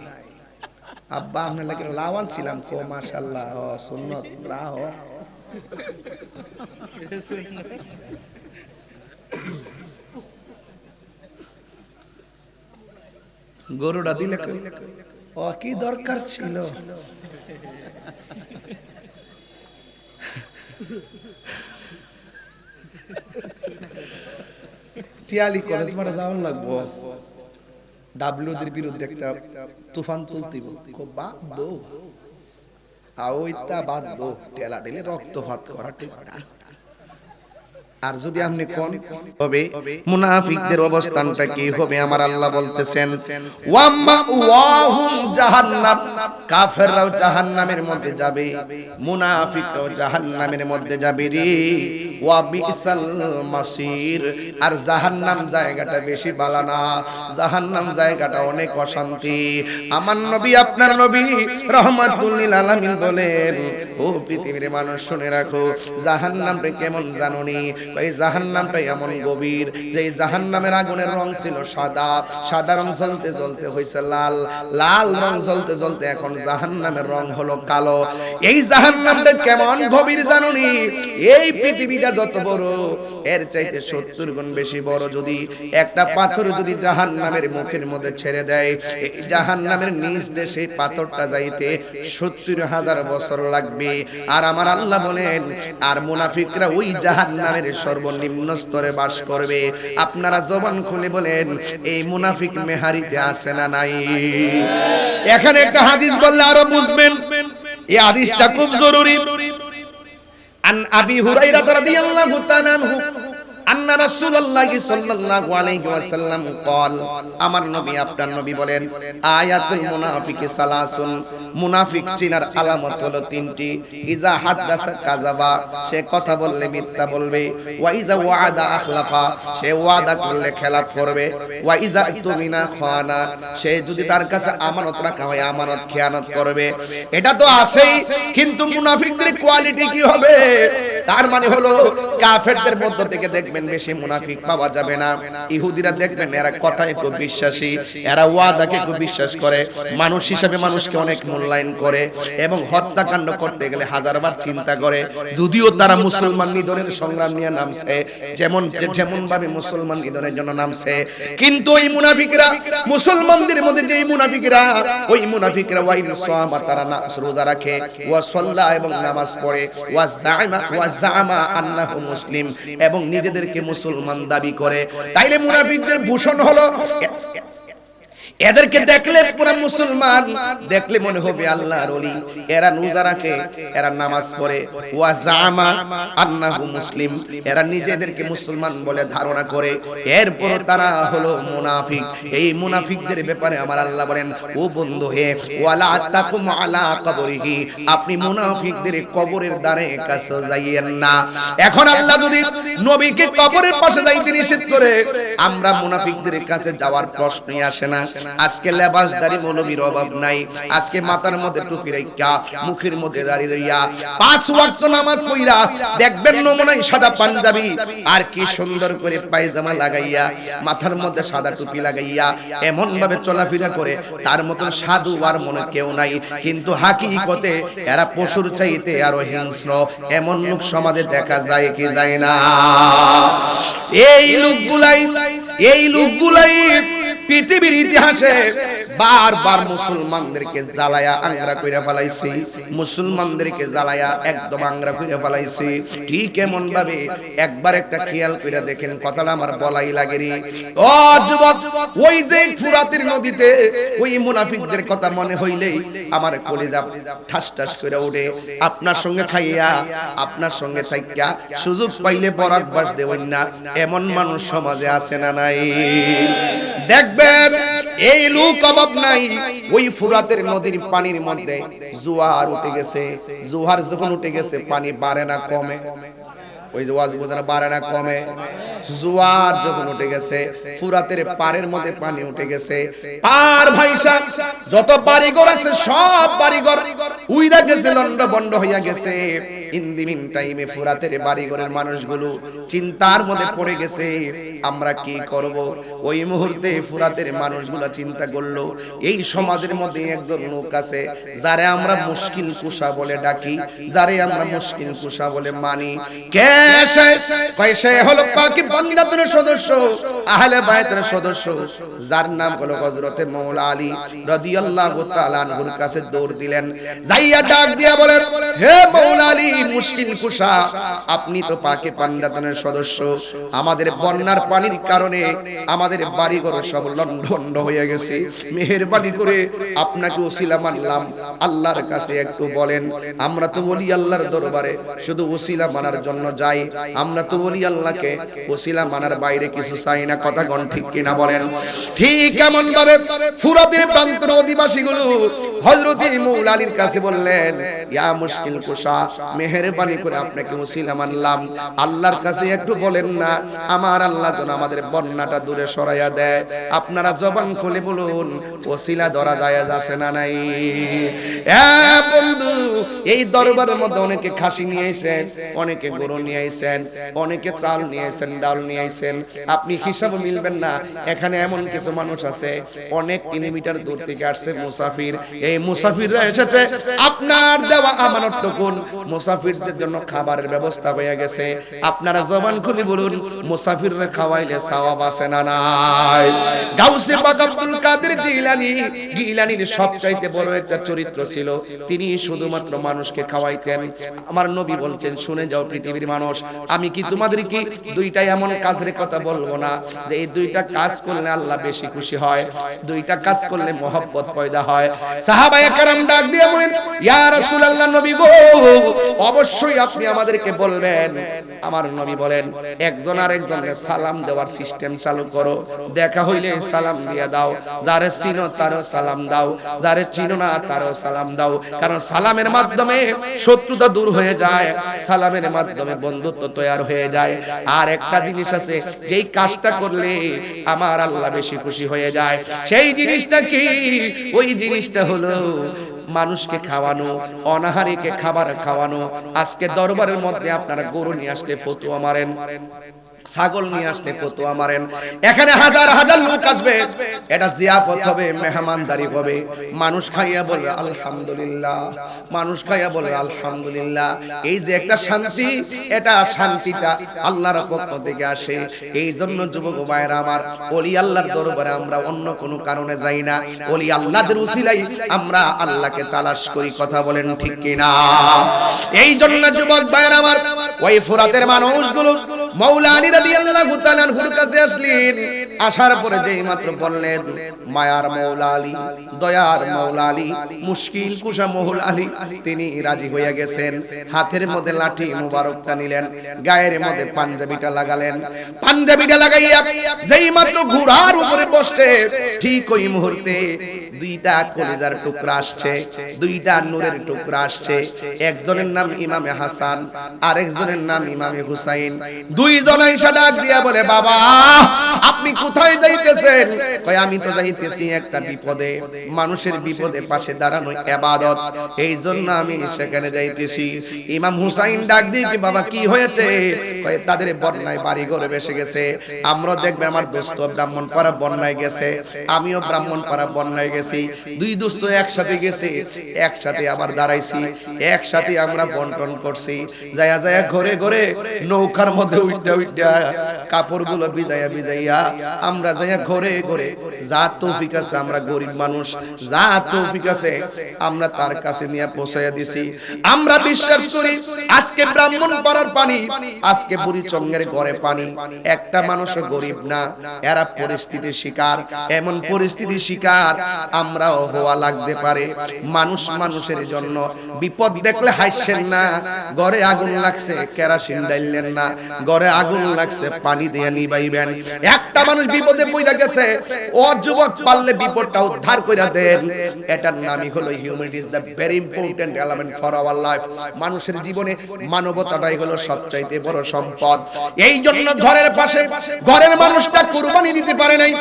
আব্বা আপনার লাগে লাওয়ান ছিলাম কো মাশাআল্লাহ, ও সুন্নাত রাহ গরুটা দিলে ও কি দরকার ছিল। টিয়ালি কলেজ মাঠে যাওয়ার লাগবো, ডাব্লিউদের বিরুদ্ধে একটা তুফান তুলতিব, বাদ দো আওইতা বাদ দো, টেলা টেলে রক্তপাত করা ঠিক না। আর যদি আপনি কোন হবে মুনাফিকদের অবস্থানটা কি হবে আমার আল্লাহ বলতেছেন ওয়াম্মা ওয়াহুম জাহান্নাম, কাফেররাও জাহান্নামের মধ্যে যাবে, মুনাফিকরাও জাহান্নামের মধ্যে যাবে রে। ওয়া বিসাল মাসির, আর জাহান্নাম জায়গাটা বেশি ভালো না, জাহান্নাম জায়গাটা অনেক অশান্তি। আমার নবী আপনার নবী রাহমাতুল লিল আলামিন বলেন, ও পৃথিবীর মানুষ শুনে রাখো, জাহান্নামটা কেমন জানোনি? এই জাহান্নামটা এমন গভীর যে জাহান্নামের আগুনের রং ছিল সাদা, সাদা রং জ্বলতে জ্বলতে হইছে লাল, লাল রং জ্বলতে জ্বলতে এখন জাহান্নামের রং হলো কালো। এই জাহান্নামটা কেমন গভীর জানোনি? এই পৃথিবীটা যত বড় এর চাইতে 70 গুণ বেশি বড়। যদি একটা পাথর যদি জাহান্নামের মুখের মধ্যে ছেড়ে দেয়, এই জাহান্নামের নিচ দিয়ে সেই পাথরটা যাইতে 70,000 বছর লাগবে। আর আমার আল্লাহ বলেন আর মুনাফিকরা ওই জাহান্নামের সর্বনিম্ন স্তরে বাস করবে। আপনারা জবান খুলে বলেন এই মুনাফিক মেহারিতে আছে না নাই? এখানে একটা হাদিস বললে আরো বুঝবেন, এই হাদিসটা খুব জরুরি। আন আবি হুরায়রা রাদিয়াল্লাহু তাআলা আনহু আন্না রাসূলুল্লাহ সাল্লাল্লাহু আলাইহি ওয়াসাল্লাম قال, আমার নবী আপনার নবী বলেন আয়াতুল মুনাফিকি সালাসুন, মুনাফিক চিনার আলামত হলো 3টি। ইজা হাদাসা কাযাবা, সে কথা বললে মিথ্যা বলবে। ওয়া ইজা ওয়াদা আখলাফা, সে ওয়াদা করলে খেলাফ করবে। ওয়া ইজা তুমিনা খানা, সে যদি তার কাছে আমানত রাখা হয় আমানত খেয়ানত করবে। এটা তো আছেই, কিন্তু মুনাফিকদের কোয়ালিটি কি হবে? তার মানে হলো কাফেরদের মধ্য থেকে দেখবেন বেশি মুনাফিক পাওয়া যাবে না। ইহুদিরা দেখবেন এরা কথায় খুব বিশ্বাসী, এরা ওয়াদাকে খুব বিশ্বাস করে, মানুষ হিসেবে মানুষকে অনেক মূল্যায়ন করে এবং হত্যাকাণ্ড করতে গেলে হাজারবার চিন্তা করে। যদিও তারা মুসলমান নিধনের সংগ্রাম নিয়ে নামছে, যেমন ভাবে মুসলমান নিধনের জন্য নামছে, কিন্তু ওই মুনাফিকরা মুসলমানদের মধ্যে যে মুনাফিকরা, ওই মুনাফিকরা ওয়াইল সাওমা, তারা রোজা রাখে, ওয়া সাল্লা এবং নামাজ পড়ে, ওয়া জামা আন্নাহু মুসলিম এবং নিজেদেরকে মুসলমান দাবি করে। তাইলে মুনাফিকদের ভূষণ হলো এদেরকে দেখলে পুরো মুসলমান, দেখলে মনে হবে আল্লাহর ওলি। এরা রোজা রাখে, এরা নামাজ পড়ে, ওয়া জামা আন্নাহু মুসলিম, এরা নিজেদেরকে মুসলমান বলে ধারণা করে, এরপর তারা হলো মুনাফিক। এই মুনাফিকদের ব্যাপারে আমার আল্লাহ বলেন, ও বন্ধু হে, ওয়ালা তাকুম আলা কবরিহি, আপনি মুনাফিকদের কবরের দ্বারে কাছে যাইয়েন না। এখন আল্লাহ যদি নবীকে কবরের পাশে যাইতে নিষেধ করে, আমরা মুনাফিকদের কাছে যাওয়ার প্রশ্নই আসে না। আজকে লেবাসদারি মৌলবীর অভাব নাই। আজকে মাথার মধ্যে টুপি রাইখা মুখের মধ্যে দাড়ি লইয়া 5 ওয়াক্ত নামাজ পড়া দেখবেন নমুনায় সাদা পাঞ্জাবি আর কি সুন্দর করে পায়জামা লাগাইয়া মাথার মধ্যে সাদা টুপি লাগাইয়া এমন ভাবে চলাফেরা করে তার মতন সাধু আর মনে কেউ নাই। কিন্তু হাকিকতে এরা পশুর চাইতে আরো হিংস্র এমন লোক সমাজে দেখা যায় কি যায় না? এই লোকগুলাই পৃথিবীর ইতিহাসে বারবার মুসলমানদেরকে জ্বালায়া আংরা কইরা ফেলাইছে, মুসলমানদেরকে জ্বালায়া একদম আংরা কইরা ফেলাইছে। ঠিক এমন ভাবে একবার একটা খেয়াল কইরা দেখেন, কথাটা আমার বলাই লাগে রে ও যুবক। ওই যে ফুরাতের নদীতে ওই মুনাফিকদের কথা মনে হইলেই আমার কলিজা ঠাস ঠাস করে ওঠে। আপনার সঙ্গে খাইয়া আপনার সঙ্গে থাইকা সুযোগ পাইলে পরাগবাস দেবেন না, এমন মানুষ সমাজে আছে না নাই? দেখবেন এই লোক অভাব নাই। ওই ফুরাতের নদীর পানির মধ্যে জোয়ার উঠে গেছে। জোয়ার যখন উঠে গেছে পানি বাড়ে না কমে? ওই যে ওয়াজ বোঝানো বাড়ে না কমে? জোয়ার যখন উঠে গেছে ফুরাতের পারের মধ্যে পানি উঠে গেছে, পার ভাইসা যত বাড়িঘর আছে সব বাড়িঘর উইরা গেছে, লন্ড বন্ড হইয়া গেছে। ইন দি মিন টাইমে ফুরাতের বাড়িঘরের মানুষগুলো চিন্তার মধ্যে পড়ে গেছে, আমরা কি করব? ওই মুহূর্তে ফুরাতের মানুষগুলো চিন্তা করলো, এই সমাজের মধ্যে একজন লোক আছে যারে আমরা মুশকিল কুশা বলে ডাকি, যারে আমরা মুশকিল কুশা বলে মানি। কে সে? কয়সে হলো পাকি বান্দাদের সদস্য, আহলে বায়তের সদস্য, যার নাম হলো হযরতে মাওলা আলী রাদিয়াল্লাহু তাআলা আনহুর কাছে দৌড় দিলেন, যাইয়া ডাক দিয়া বলেন, হে মাওলা আলী মুশকিল কুশা, আপনি তো পাকি বান্দাদের সদস্য, আমাদের বন্যার পানির কারণে আমাদের বাড়িঘর সব লন্ডভন্ড হয়ে গেছে, মেহেরবানি করে আপনাকে ওসিলা মানলাম, আল্লাহর কাছে একটু বলেন। আমরা তো বলি আল্লাহর দরবারে শুধু ওসিলা মানার জন্য যাই, আমরা তো বলি আল্লাহকে ওসিলা মানার বাইরে কিছু চাই না। কথা কোন ঠিক কিনা বলেন? ঠিক এমন ভাবে ফুরাতের প্রান্তর অধিবাসীগুলো হযরতে মাওলা আলীর কাছে বললেন, ইয়া মুশকিল কুশা, মেহেরবানি করে আপনাকে ওসিলা মানলাম, আল্লাহর কাছে একটু বলেন না আমার আল্লাহ যেন আমাদের বন্যাটা দূরে সরাইয়া দেয়। আপনারা জবান খুলে বলুন, ওসিলা ধরা যায় আছে না নাই? বন্ধু, এই দরবারের মধ্যে অনেকে খাসি নিয়ে আইছেন, অনেকে গরু নিয়ে আইছেন, অনেকে চাল নিয়ে আইছেন, ডাল নিয়ে আইছেন, আপনি হিসাব মিলবেন না। এখানে এমন কিছু মানুষ আছে অনেক কিলোমিটার দূর থেকে আসছে মুসাফির, এই মুসাফিররা এসেছে আপনার দেওয়া আমানতটুকুন মুসাফিরদের জন্য খাবারের ব্যবস্থা হয়ে গেছে। আপনারা জবান খুলে বলুন, মুসাফিররা খাওয়াইলে সওয়াব আছে না নাই? গাউসে পাক আব্দুল কাদের জিলানীর সবচাইতে বড় একটা চরিত্র ছিল, তিনি শুধুমাত্র মানুষকে খাওয়াইতেন। আমার নবী বলছেন, শুনে যাও পৃথিবীর মানুষ, আমি কি তোমাদের কি দুইটা এমন কাজের কথা বলবো না যে এই দুইটা কাজ করলে আল্লাহ বেশি খুশি হয়, দুইটা কাজ করলে মহব্বত পয়দা হয়? সাহাবায়ে কেরাম ডাক দিয়ে বলেন, ইয়া রাসূলুল্লাহ, নবী গো, অবশ্যই আপনি আমাদেরকে বলবেন। আমার নবী বলেন, একজন আরেকজনকে সালাম দেওয়ার সিস্টেম চালু করো, দেখা হইলে সালাম দিয়ে দাও, যারে চিনো তারও সালাম দাও, যারে চিনো না তারও সালাম দাও, কারণ সালামের মাধ্যমে শত্রুতা দূর হয়ে যায়, সালামের মাধ্যমে বন্ধুত্ব তৈরি হয়ে যায়। আর একটা জিনিস আছে, যেই কাজটা করলে আমার আল্লাহ বেশি খুশি হয়ে যায়, সেই জিনিসটা কি? ওই জিনিসটা হলো মানুষকে খাওয়ানো, অনাহারীকে খাবার খাওয়ানো। আজকে দরবারের মধ্যে আপনারা গরু নিয়ে আসলে ফতুয়া মারেন, ছাগল নিয়ে আসলে ফতুয়া মারেন, এখানে হাজার হাজার লোক আসবে, এটা জিয়াফত হবে, মেহমানদারি হবে, মানুষ খাইয়া বলে আলহামদুলিল্লাহ, মানুষ খাইয়া বলে আলহামদুলিল্লাহ। এই যে একটা শান্তি, এটা শান্তিটা আল্লাহর পক্ষ থেকে আসে। এই জন্য যুবক ভাইরা আমার, ওলি আল্লাহর দরবারে আমরা অন্য কোনো কারণে যাই না, ওলি আল্লাহর উসিলাই আমরা আল্লাহকে তালাশ করি। কথা বলেন ঠিক কিনা? এই জন্য যুবক ভাইরা আমার, ওই ফুরাতের মানুষগুলো মাওলা আলী রাদিয়াল্লাহু তাআলা আনহুর কাছে আসলেন। আসার পরে যেই মাত্র বললেন, মায়ার মাওলা আলী, দয়ার মাওলা আলী, মুশকিল কুশা মাওলা আলী, তিনি রাজি হয়ে গেছেন। হাতের মধ্যে লাঠি মুবারকটা নিলেন, গায়ের মধ্যে পাঞ্জাবিটা লাগালেন, পাঞ্জাবিটা লাগাইয়া যেই মাত্র ঘোড়ার উপরে বসতে, ঠিক ওই মুহূর্তে দুইটা কলিজার টুকরা আসছে, দুইটা নূরের টুকরা আসছে। একজনের নাম ইমামে হাসান, আরেকজনের নাম ইমামে হুসাইন। দুইজন আইসা ডাক দিয়া বলে বাবা আপনি কোথায় যাইতেছেন? কয় আমি তো যাইতেছি একটা বিপদে, মানুষের বিপদে পাশে দাঁড়ানো ইবাদত, এই জন্য আমি সেখানে যাইতেছি। ইমাম হুসাইন ডাক দিয়ে কি বাবা কি হয়েছে? কয় তাদের বন্যায় বাড়ি ঘর ভেসে গেছে, আমরা দেখবে আমার দোস্ত ব্রাহ্মণপাড়া বন্যায় গেছে, আমিও ব্রাহ্মণপাড়া বন্যায় গেছি, দুই দোস্ত একসাথে গেছে, একসাথে আবার দাঁড়াইছি, একসাথে আমরা বন্টন করছি, যায়া যায়া ঘরে ঘরে নৌকার মধ্যে উইটা উইটা কাপড়গুলো ভিজাইয়া ভিজাইয়া আমরা যাইয়া ঘরে ঘরে যা তৌফিক আছে, আমরা গরিব মানুষ, যা তৌফিক আছে আমরা তার কাছে নিয়ে পৌঁছাইয়া দিছি। আমরা বিশ্বাস করি আজকে ব্রাহ্মণপাড়ার পানি, আজকে বুড়িচঙ্গের ঘরে পানি, একটা মানুষও গরিব না, এরা পরিস্থিতির শিকার, এমন পরিস্থিতির শিকার আমরাও হওয়া লাগতে পারে। মানুষ মানুষের জন্য বিপদ দেখলে হাসছেন না, ঘরে আগুন লাগছে কেরাসিন ডাইলেন না, ঘরে আগুন লাগছে পানি দিয়ে নিবাইবেন। একটা মানুষ বিপদে পড়ে গেছে, ও যুবক পারলে বিপদটা উদ্ধার কইরা দেন, এটার নামই হলো humanity is the very important element for our life. মানুষের জীবনে মানবতাটাই হলো সবচাইতে বড় সম্পদ। এই জন্য ঘরের পাশে ঘরের মানুষটা কুরবানি দিতে পারে নাই,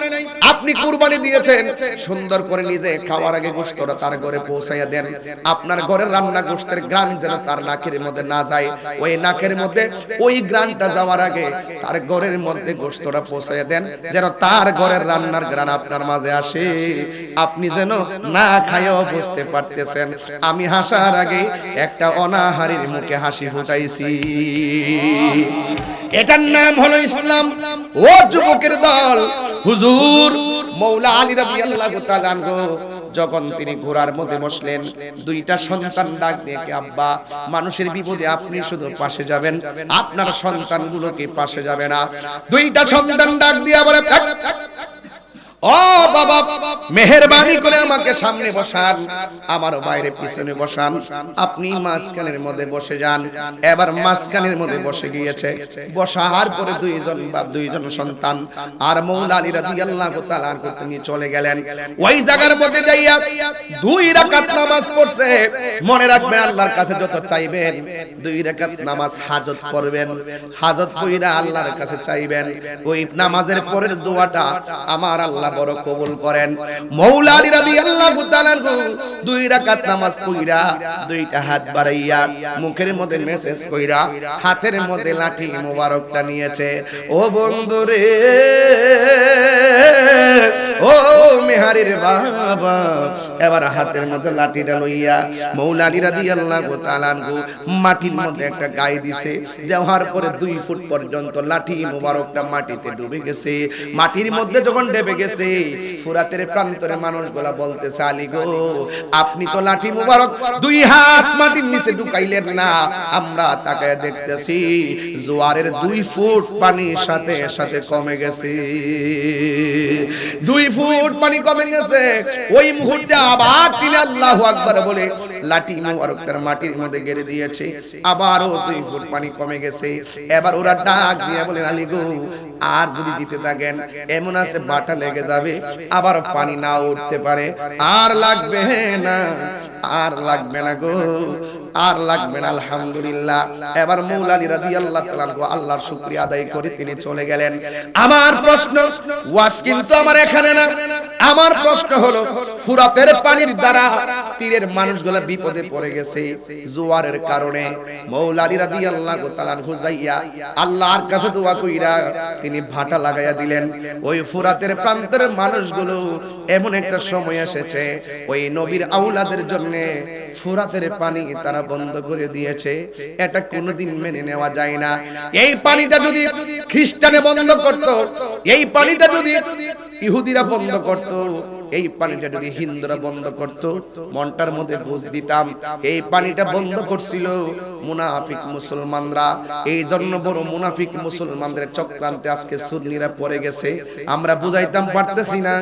আপনি কুরবানি দিয়েছেন, সুন্দর করে নিজে খাওয়ার আগে গোশতটা তার ঘরে পৌঁছাইয়া দেন। আপনার ঘরের রান্না গোশতের গ্রান যেন তার নাকের মধ্যে না যায়, ওই নাকের মধ্যে ওই গ্রানটা যাওয়ার আগে তার ঘরের মধ্যে গোশতটা পৌঁছাইয়া দেন, যেন তার ঘরের রান্নার গ্রান আপনার মাঝে আসে। আপনি যেন না খায়ও বুঝতে পারতেছেন আমি হাসার আগে একটা অনাহারীর মুখে হাসি ফুটাইছি। এটার নাম হলো ইসলাম। ও যুবকের দল, হুজুর মৌলা আলী রাদিয়াল্লাহু তাআলা আনহু যখন তিনি ঘোড়ার মধ্যে বসলেন, দুইটা সন্তান ডাক দিয়ে কি আব্বা মানুষের বিপদে আপনি শুধু পাশে যাবেন, আপনার সন্তানগুলোকে পাশে যাবে না। দুইটা সন্তান ডাক দিয়া বলে ও বাবা মেহেরবানি করে আমাকে সামনে বসান, আমার বাইরে পিছনে বসান, আপনি মাঝখানের মধ্যে বসে যান। এবার মাঝখানের মধ্যে বসে গিয়েছে, বসার পরে দুইজন সন্তান আর মৌলা আলী রাদিয়াল্লাহু তাআলা তিনি চলে গেলেন। ওই জায়গার মধ্যে যাইয়া 2 রাকাত নামাজ পড়ছে। মনে রাখবেন আল্লাহর কাছে যত চাইবেন 2 রাকাত নামাজ হাজত পড়বেন, হাজত পড়া আল্লাহর কাছে চাইবেন, ওই নামাজের পরের দোয়াটা আমার আল্লাহ বড় কবুল করেন। মৌলা আলী রাদিয়াল্লাহু তাআলা 2 রাকাত নামাজ পড়া দুইটা হাত বাড়াইয়া মুখের মধ্যে মেসেজ কইরা হাতের মধ্যে লাঠি মোবারকটা নিয়েছে। ও বন্ধুরে, ও মেহারির বাবা, এবার হাতের মধ্যে লাঠিটা লইয়া মৌলা আলী রাদিয়াল্লাহু তাআলা মাটির মধ্যে একটা গায়ে দিছে, দেওয়ার পরে 2 ফুট পর্যন্ত লাঠি মোবারকটা মাটিতে ডুবে গেছে। মাটির মধ্যে যখন ডুবে গেছে, ফুরাতের প্রান্তরে মানুষগুলা বলতেছে আলী গো আপনি তো লাঠি মোবারক 2 হাত মাটির নিচে ঢুকাইলেন না, আমরা তাকায় দেখতেছি জোয়ারের 2 ফুট পানির সাথে সাথে কমে গেছে। 2 ফুট পানি কমে গেছে। ওই মুহূর্তে আবার তিনি আল্লাহু আকবার বলে লাঠি মোবারকটার মাটির মধ্যে গেড়ে দিয়েছে, আবারও 2 ফুট পানি কমে গেছে। এবার ওরা ডাক দিয়ে বলে আলী গো আর যদি দিতে থাকেন এমন আছে বাটা লেগে যাবে, আবার পানি না উঠতে পারে, আর লাগবে না, আর লাগবে না গো, আর লাগবে না। আলহামদুলিল্লাহ। এবার মৌলা আলী রাদিয়াল্লাহু তাআলা আল্লাহর শুকরিয়া আদায় করে তিনি চলে গেলেন। আমার প্রশ্ন, ওয়াজ কিন্তু আমার এখানে না, আমার প্রশ্ন হলো ফুরাতের পানির দ্বারা তীরের মানুষগুলো বিপদে পড়ে গেছে জোয়ারের কারণে। মৌলা আলী রাদিয়াল্লাহু তাআলা যাইয়া আল্লাহর কাছে দোয়া কইরা তিনি ভাটা লাগাইয়া দিলেন। ওই ফুরাতের প্রান্তের মানুষগুলো এমন একটা সময় এসেছে, ওই নবীর আওলাদের জন্য ফুরাতের পানি তারা বন্ধ করে দিয়েছে। এটা কোনোদিন মেনে নেওয়া যায় না। এই পানিটা যদি খ্রিস্টানে বন্ধ করত, এই পানিটা যদি ইহুদিরা বন্ধ করত, এই পানিটা যদি হিন্দুরা বন্ধ করত, মনটার মধ্যে বুঝ দিতাম এই পানিটা বন্ধ করছিল মুনাফিক মুসলমানরা। এই জন্য বড় মুনাফিক মুসলমানদের চক্রান্তে আজকে সুন্নিরা পড়ে গেছে। আমরা বুঝাইতাম পারতেছি না,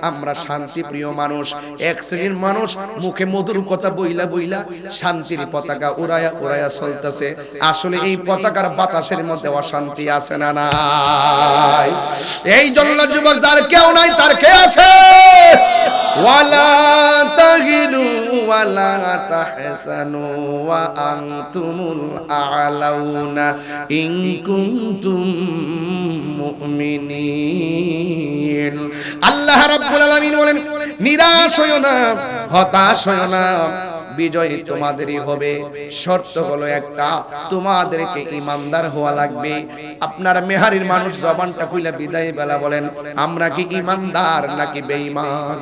আমরা শান্তি প্রিয় মানুষ, এক শ্রেণীর মানুষ মুখে মধুর কথা বইলা বইলা শান্তির পতাকা উড়ায়া উড়ায়া চলতেছে। আসলে এই পতাকার বাতাসের মধ্যে অশান্তি আছে না নাই? এই জন্য যুবক যার কেউ নাই তার কে আছে? ওয়ালা তাহিনু ওয়ালা তাহসানু ওয়া আনতুমুল আ'লাউনা ইন কুনতুম মুমিনিন। আল্লাহ রাব্বুল আলামিন বলেন, নিরাশ হইও না, হতাশ হইও না, বিজয় তোমাদেরই হবে। শর্ত হলো একটা, তোমাদেরকে ইমানদার হওয়া লাগবে। আপনার মেহারির মানুষ জবানটা খুলে বিদায় বেলা বলেন, আমরা কি ইমানদার নাকি বেঈমান?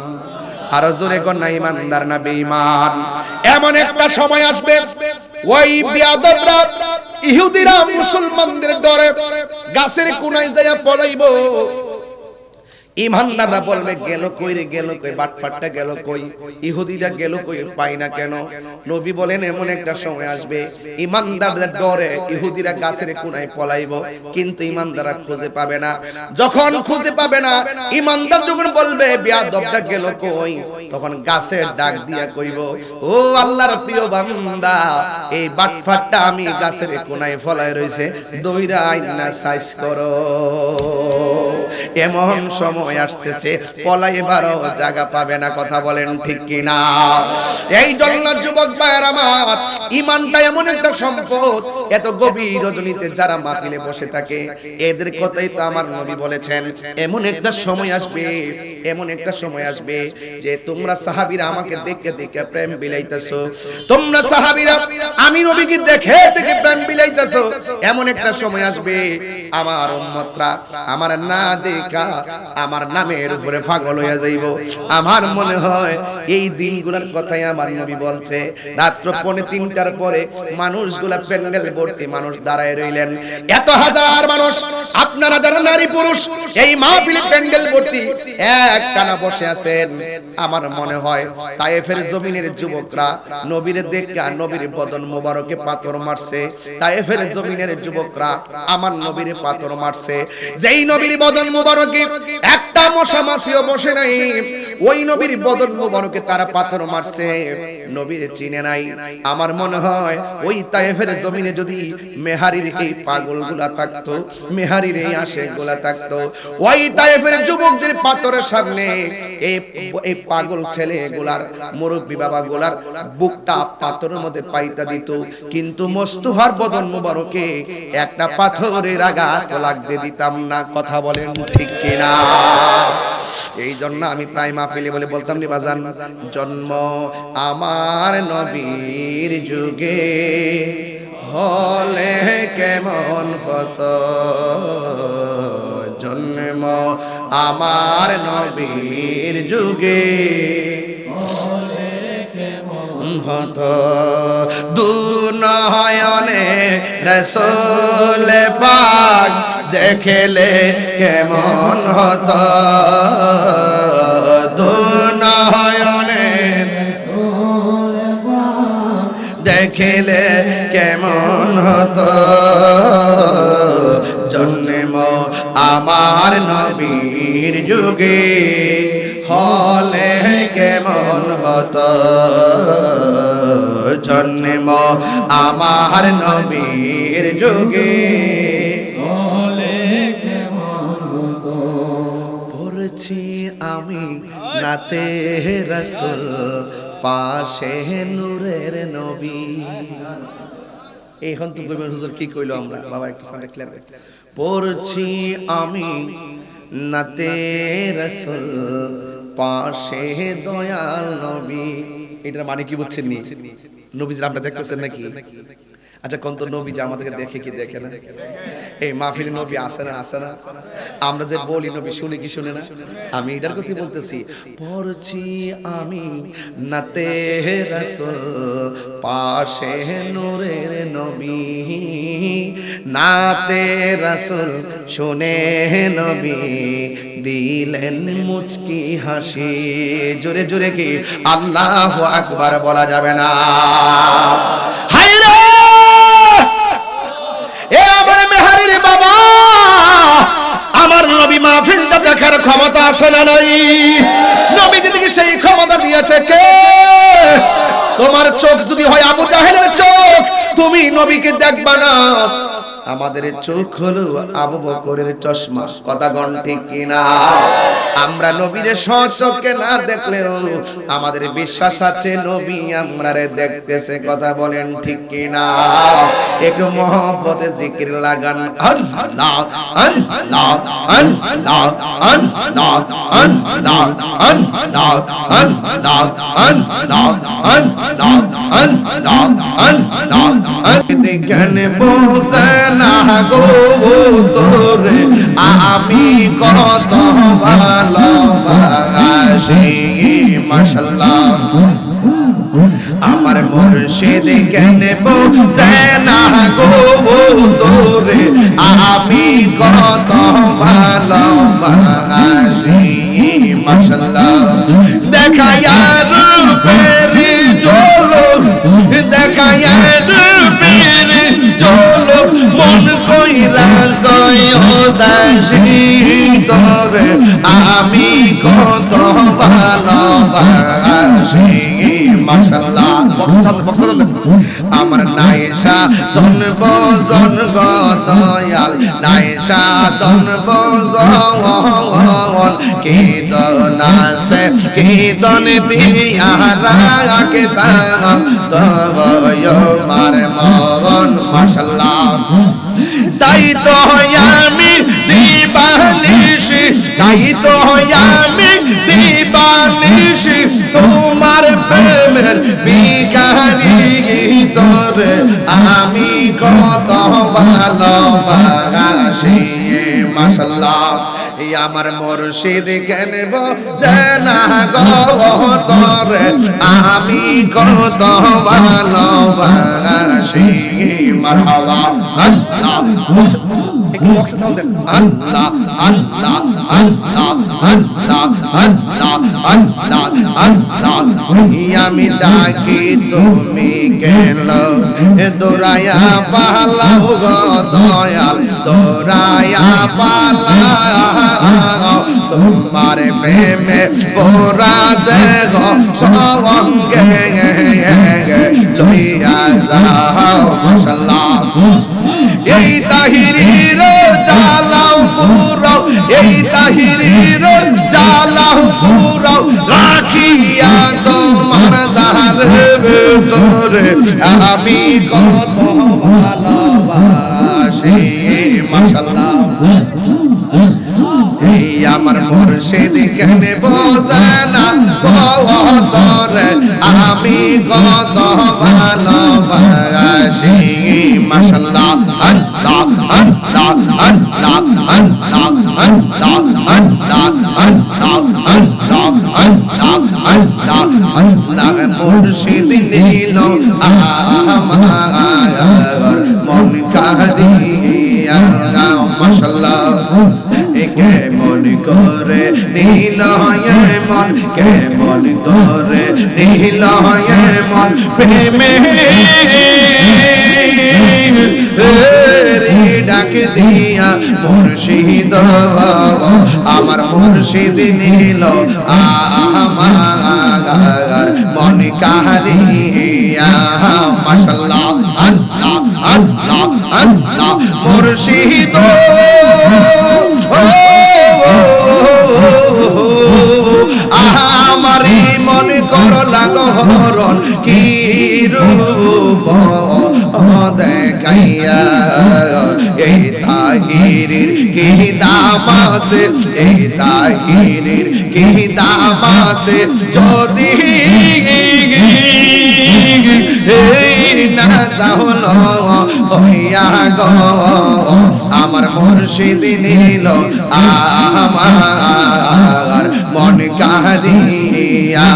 আর জোরে কোন না ইমানদার না বেঈমান? এমন একটা সময় আসবে ওই বিয়াদতরা ইহুদিরা মুসলমানদের ডরে গাছের কোনায় যায় পলাইব। ইমানদাররা বলবে গেল কই রে, গেল কই, বাটফাটটা গেল কই, ইহুদিরা গেল কই, পাই না কেন? নবী বলেন এমন একটা সময় আসবে ইমানদারদের ডরে ইহুদিরা গাছের কোনায় পলাইব, কিন্তু ইমানদাররা খুঁজে পাবে না। যখন খুঁজে পাবে না, ইমানদার যখন বলবে বেয়াদবটা গেল কই, তখন গাছের ডাক দিয়া কইব, ও আল্লাহর প্রিয় বান্দা, এই বাটফাটটা আমি গাছের কোনায় ফলায় রইছে, দইরা আইনা সাইজ করো। এমন সময় আসতেছে পলাইবারও জায়গা পাবে না। কথা বলেন ঠিক কিনা? এই জন্য যুবক ভাইয়ের আমার, ঈমানটা এমন একটা সম্পদ, এত গভীর রজনীতে যারা মাহফিলে বসে থাকে এদের কথাই তো আমার নবী বলেছেন, এমন একটা সময় আসবে, এমন একটা সময় আসবে যে তোমরা সাহাবীরা আমাকে দেখে দেখে প্রেম বিলাইতেছো, তোমরা সাহাবীরা আমি নবীকে দেখে দেখে প্রেম বিলাইতেছো। এমন একটা সময় আসবে আমার উম্মতরা আমার না দেখা আমার নামের উপরে পাগল হয়ে যাইব। আমার মনে হয় এই দিনগুলোর কথাই আমার নবী বলছে। রাত্র 2:45টার পরে মানুষগুলা প্যান্ডেল ভর্তি মানুষ দাঁড়ায় রইলেন, এত হাজার মানুষ, আপনারা যারা নারী পুরুষ এই মাহফিলে প্যান্ডেল ভর্তি এক টানা বসে আছেন। আমার মনে হয় তায়েফের জমিনের যুবকরা নবীর দেখে নবীর বদন মোবারকে পাথর মারছে। তায়েফের জমিনের যুবকরা আমার নবীর পাথর মারছে। যেই নবীর বদন মোবারকে একটা মশা মাছিও বসে নাই, ওই নবীর বদন মোবারকে তারা পাথর মারছে, নবীর চিনে নাই। আমার মনে হয় ওই তায়েফের জমিনে যদি মেহারির এই পাগলগুলা থাকতো, মেহারির এই আশেকগুলা থাকতো, ওই তায়েফের যুবকদের পাথরের সামনে এই পাগল ছেলেগুলার মুরব্বি বাবাগুলার বুকটা পাথরের মধ্যে পাইতা দিত, কিন্তু মোস্তফার বদন মোবারকে একটা পাথরের আঘাত লাগতে দিতাম না। কথা বলেন ঠিক কিনা? এই জন্য আমি প্রায় মাহফিলে বলে বলতাম নি বাজান, জন্ম আমার নবীর যুগে হলে কেমন হতো, জন্ম আমার নবীর যুগে হতো, দুনয়নে রাসূল পাক দেখলে কেমন হতো, দুনয়নে রাসূল পাক দেখলে কেমন হতো, জন্ম আমার নবীর যুগে হলে কেমন হতো, জন্ম আমার নবীর যুগে হলে কেমন হতো। পড়ছি আমি নাতে রাসূল পাশে নূরের নবী। এখন তো কইবেন হুজুর কি কইলো আমরা, বাবা একটু সাউন্ড ক্লিয়ার করে। পড়ছি আমি নাতে রাসূল পাশে দয়াল নবী। এটার মানে কি বুঝছেন নি? নবীজি আমরা দেখতেছেন নাকি? আচ্ছা কোন তো নবী যে আমাদেরকে দেখে কি দেখে না? এই মাহফিলে নবী আসে না, আসে না? আমরা যে বলি নবী শুনে কি শুনে না? আমি এটার কথা বলতেছি। পড়ছি আমি নাতে রাসূল পাশে নূরের নবী, নাতে রাসূল শুনে নবী দিলেন মুচকি হাসি। জোরে জোরে কি আল্লাহু আকবার বলা যাবে না? হায় রে এ আমার মেহারির বাবা, আমার নবী মাহফিলটা দেখার ক্ষমতা আছে না নাই? নবী দিদিকে সেই ক্ষমতা দিয়েছে কে? তোমার চোখ যদি হয় আবু জাহেলের চোখ, তুমি নবীকে দেখবা না। আমাদের চোখ হলো আবু বকরের চশমা। কথা গণ ঠিক কিনা? আমরা নবীর সচক্ষে না দেখলেও আমাদের বিশ্বাস আছে নবী আমরারে দেখতেছে। কথা বলেন ঠিক কিনা? একটু মহব্বতে জিকির লাগান। আল্লাহ আল্লাহ আল্লাহ আল্লাহ আল্লাহ আল্লাহ আল্লাহ আল্লাহ আল্লাহ আল্লাহ আল্লাহ দেখেন বসে না গো তোরে আমি কত ভালোবাসি মাশাআল্লাহ। আমার মুর্শিদ কেন বসে না গো তোরে আমি কত ভালোবাসি মাশাআল্লাহ। দেখায়া রূপের ঝলক দেখায়া রূপের ঝলক মন কইরা জয় দাসী তোরে আমি কত ভালোবাসি মাশাআল্লাহ। আমার নাইশা তন বজন গো দয়াল নাইশা তন বজন কি দন আছে কি দন দিয়া রাখে তাম তবয় মার মগন মাশাআল্লাহ। তাই তো আমি দিবানিশ তাই তো আমি দিবানিশ তোমার প্রেমের ভিখারি তোরে আমি কত ভালোবাসি মাশাআল্লাহ। আমার মুর্শিদ কেন বসে না গো তোরে আমি কত ভালোবাসি মারহাবা। আল্লাহ বক্স সাউন্ড আল্লাহ আল্লাহ আল্লাহ আল্লাহ আল্লাহ আল্লাহ আল্লাহ। আমি ডাকি তুমি কেন দৌড়ায়া পালাও গো দয়াল দৌড়ায়া পালাও তোমার প্রেমে পোরা দেহ সঙ্গে লইয়া যাও মাশাআল্লাহ। এই তাহিরির জালাও পুরাও এই তাহিরির জালাও পুরাও রাখিয়া তোমার দারে তোরে আমি কত ভালোবাসি মাশাআল্লাহ। এই আমার মুর্শিদ কেন বসে না গো তোরে আমি কত ভালোবাসি মাশাআল্লাহ। আল্লাহ আল্লাহ আল্লাহ আল্লাহ আল্লাহ আল্লাহ আল্লাহ আল্লাহ আল্লাহ আল্লাহ আল্লাহ। মুর্শিদ নীল আমার মন কারিয়া মাশাআল্লাহ। কেমন করে নীল মন কেমন করে নীল মন প্রেমে ডাক দিয়া মুর্শিদ আমার মুর্শিদ নীল আমার মন কারিয়া মাশাআল্লাহ। আল্লাহ আল্লাহ আল্লাহ মুর্শিদ আমারি মনে কর লাগরণ কি রূপ দেখাইয়া এই তাহিরির কি দাম আছে এই তাহিরির কি দাম আছে যদি না যাহল হইয়া গো আমার মুর্শিদ নীল আমার মন কারিয়া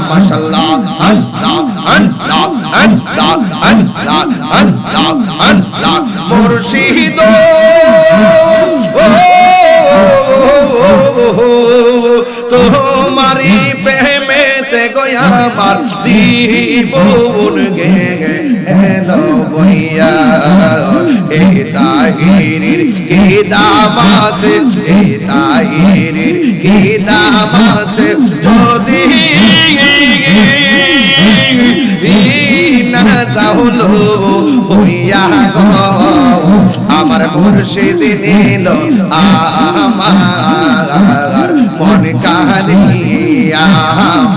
মাশাআল্লাহ। আল্লাহ আল্লাহ আল্লাহ আল্লাহ আল্লাহ আল্লাহ মুর্শিদ তোমারি প্রেমেতে গো আমার জীবন গেল বইয়া এই তাহিরির কি দাম আছে এই তাহিরির কি দাম আছে যদি না যাহল হইয়া গো আমার মুর্শিদ নিল আমার মন কারিয়া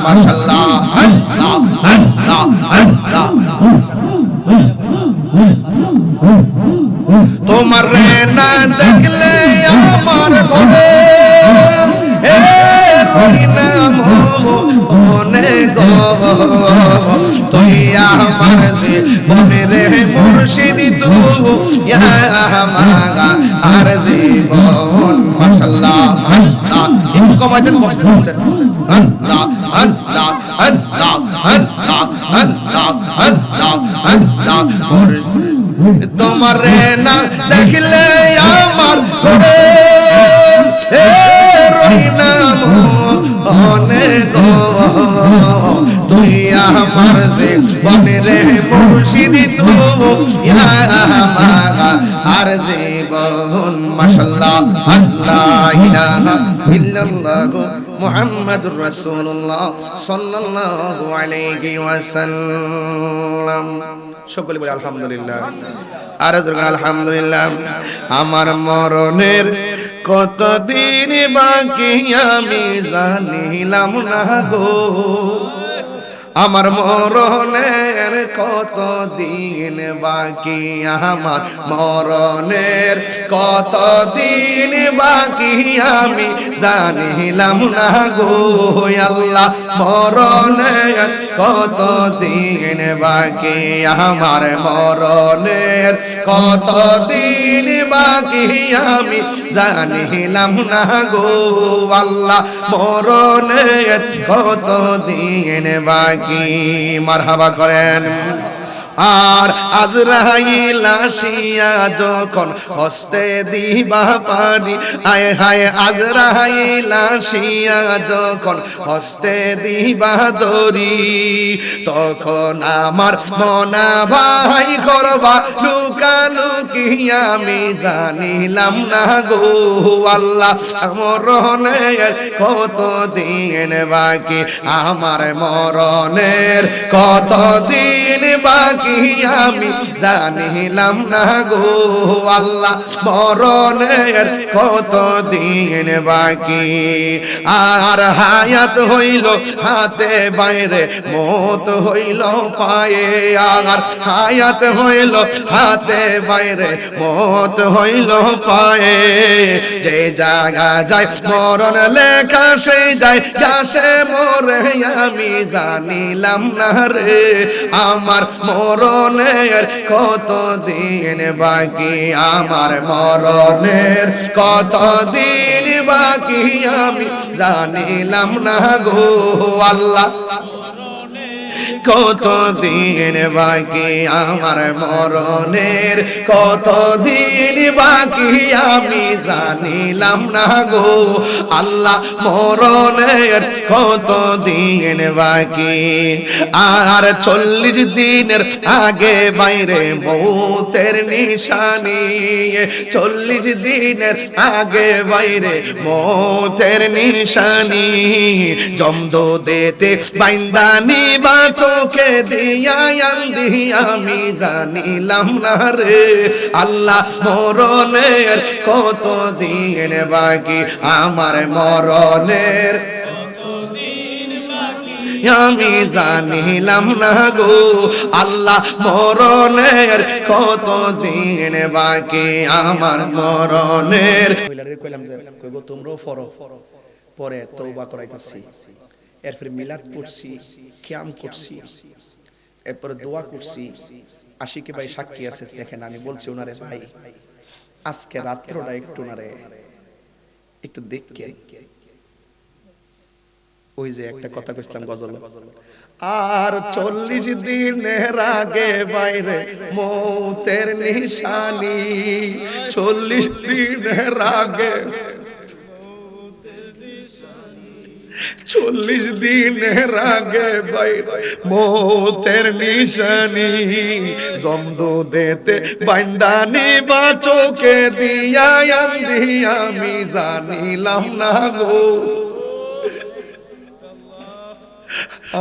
মাশাআল্লাহ আল্লাহ আল্লাহ আল্লাহ তোমার রে না দেখলে আমার ঘরে রই না মনে গো তুই আমার যে মনে রে মুর্শিদ তুই আমার আর জীবন মাশাআল্লাহ আল্লাহ একটু কমাই দেন বসে আল্লাহ আল্লাহ আল্লাহ আল্লাহ আল্লাহ আল্লাহ আল্লাহ তোমার রে না দেখলে আমার ঘরে রই না মনে গো তুই আমার যে মনে রে মুর্শিদ তুই আমার আর জীবন মাশাআল্লাহ আল্লাহ ইলাহা ইল্লাল্লাহ মুহাম্মাদুর রাসূলুল্লাহ সাল্লাল্লাহু আলাইহি ওয়াসাল্লাম সকলে বলে আলহামদুলিল্লাহ আর আলহামদুলিল্লাহ আমার মরণের কতদিন বাকি আমি জানিলাম না গো আমার মরণের কতদিন বাকি আমার মরণের কতদিন বাকি আমি জানিলাম না গো আল্লাহ মরণের কতদিন বাকি আমার মরণের কতদিন বাকি আমি জানিলাম না গো আল্লাহ মরণের কতদিন বাকি মারহাবা করেন আর আজরাইল আসিয়া যখন হস্তে দিবা পানি আয় হায় আজরাইল আসিয়া যখন হস্তে দিবা দরি তখন আমার মনা ভাই করবা লুকালুকি আমি জানিলাম না গো আল্লাহ মরণের কতদিন বাকি আমার মরণের কতদিন বাকি আমি জানিলাম না গো আল্লাহ মরণের কতদিন বাকি আর হায়াত হইল হাতে বাইরে মত হইল পায়ে আর হায়াত হইল হাতে বাইরে মত হইল পায়ে যে জায়গা যায় মরণ লেখা সেই যায় সে মরে আমি জানিলাম না রে আমার মরণের কতদিন বাকি আমার মরণের কতদিন বাকি আমি জানিলাম না গো আল্লাহ কতদিন বাকি আমার মরণের কতদিন বাকি আমি জানিলাম না গো আল্লাহ মরণের কতদিন বাকি আর 40 দিনের আগে বাইরে মৌতের নিশানি 40 দিনের আগে বাইরে মৌতের নিশানি জমদো দেতে বাইন্দানি চোখে দিয়া আমি জানিলাম না রে আল্লাহ মরণের কতদিন বাকি আমার মরণের আমি জানিলাম না গো আল্লাহ মরণের কতদিন বাকি আমার মরণের কইলাম যে কইবো তোমরাও ফরো পরে তওবা করাইতাছি এরপর মিলাদ পড়ছি কিয়াম করছি এরপর দোয়া করছি আশিকে ভাই সাক্ষী আছে দেখেন আমি বলছি ওনারে ভাই আজকে রাত্রটা একটু ওনারে একটু দেখেন ওই যে একটা কথা কইছিলাম গজল আর 40 দিনের আগে বাইরে মৌতের নিশানি 40 দিনের আগে 40 দিনের আগে বাইরে মৌতের নিশানি জমদো দেতে বাইন্দানি বা চোখে দিয়া আমি জানিলাম না গো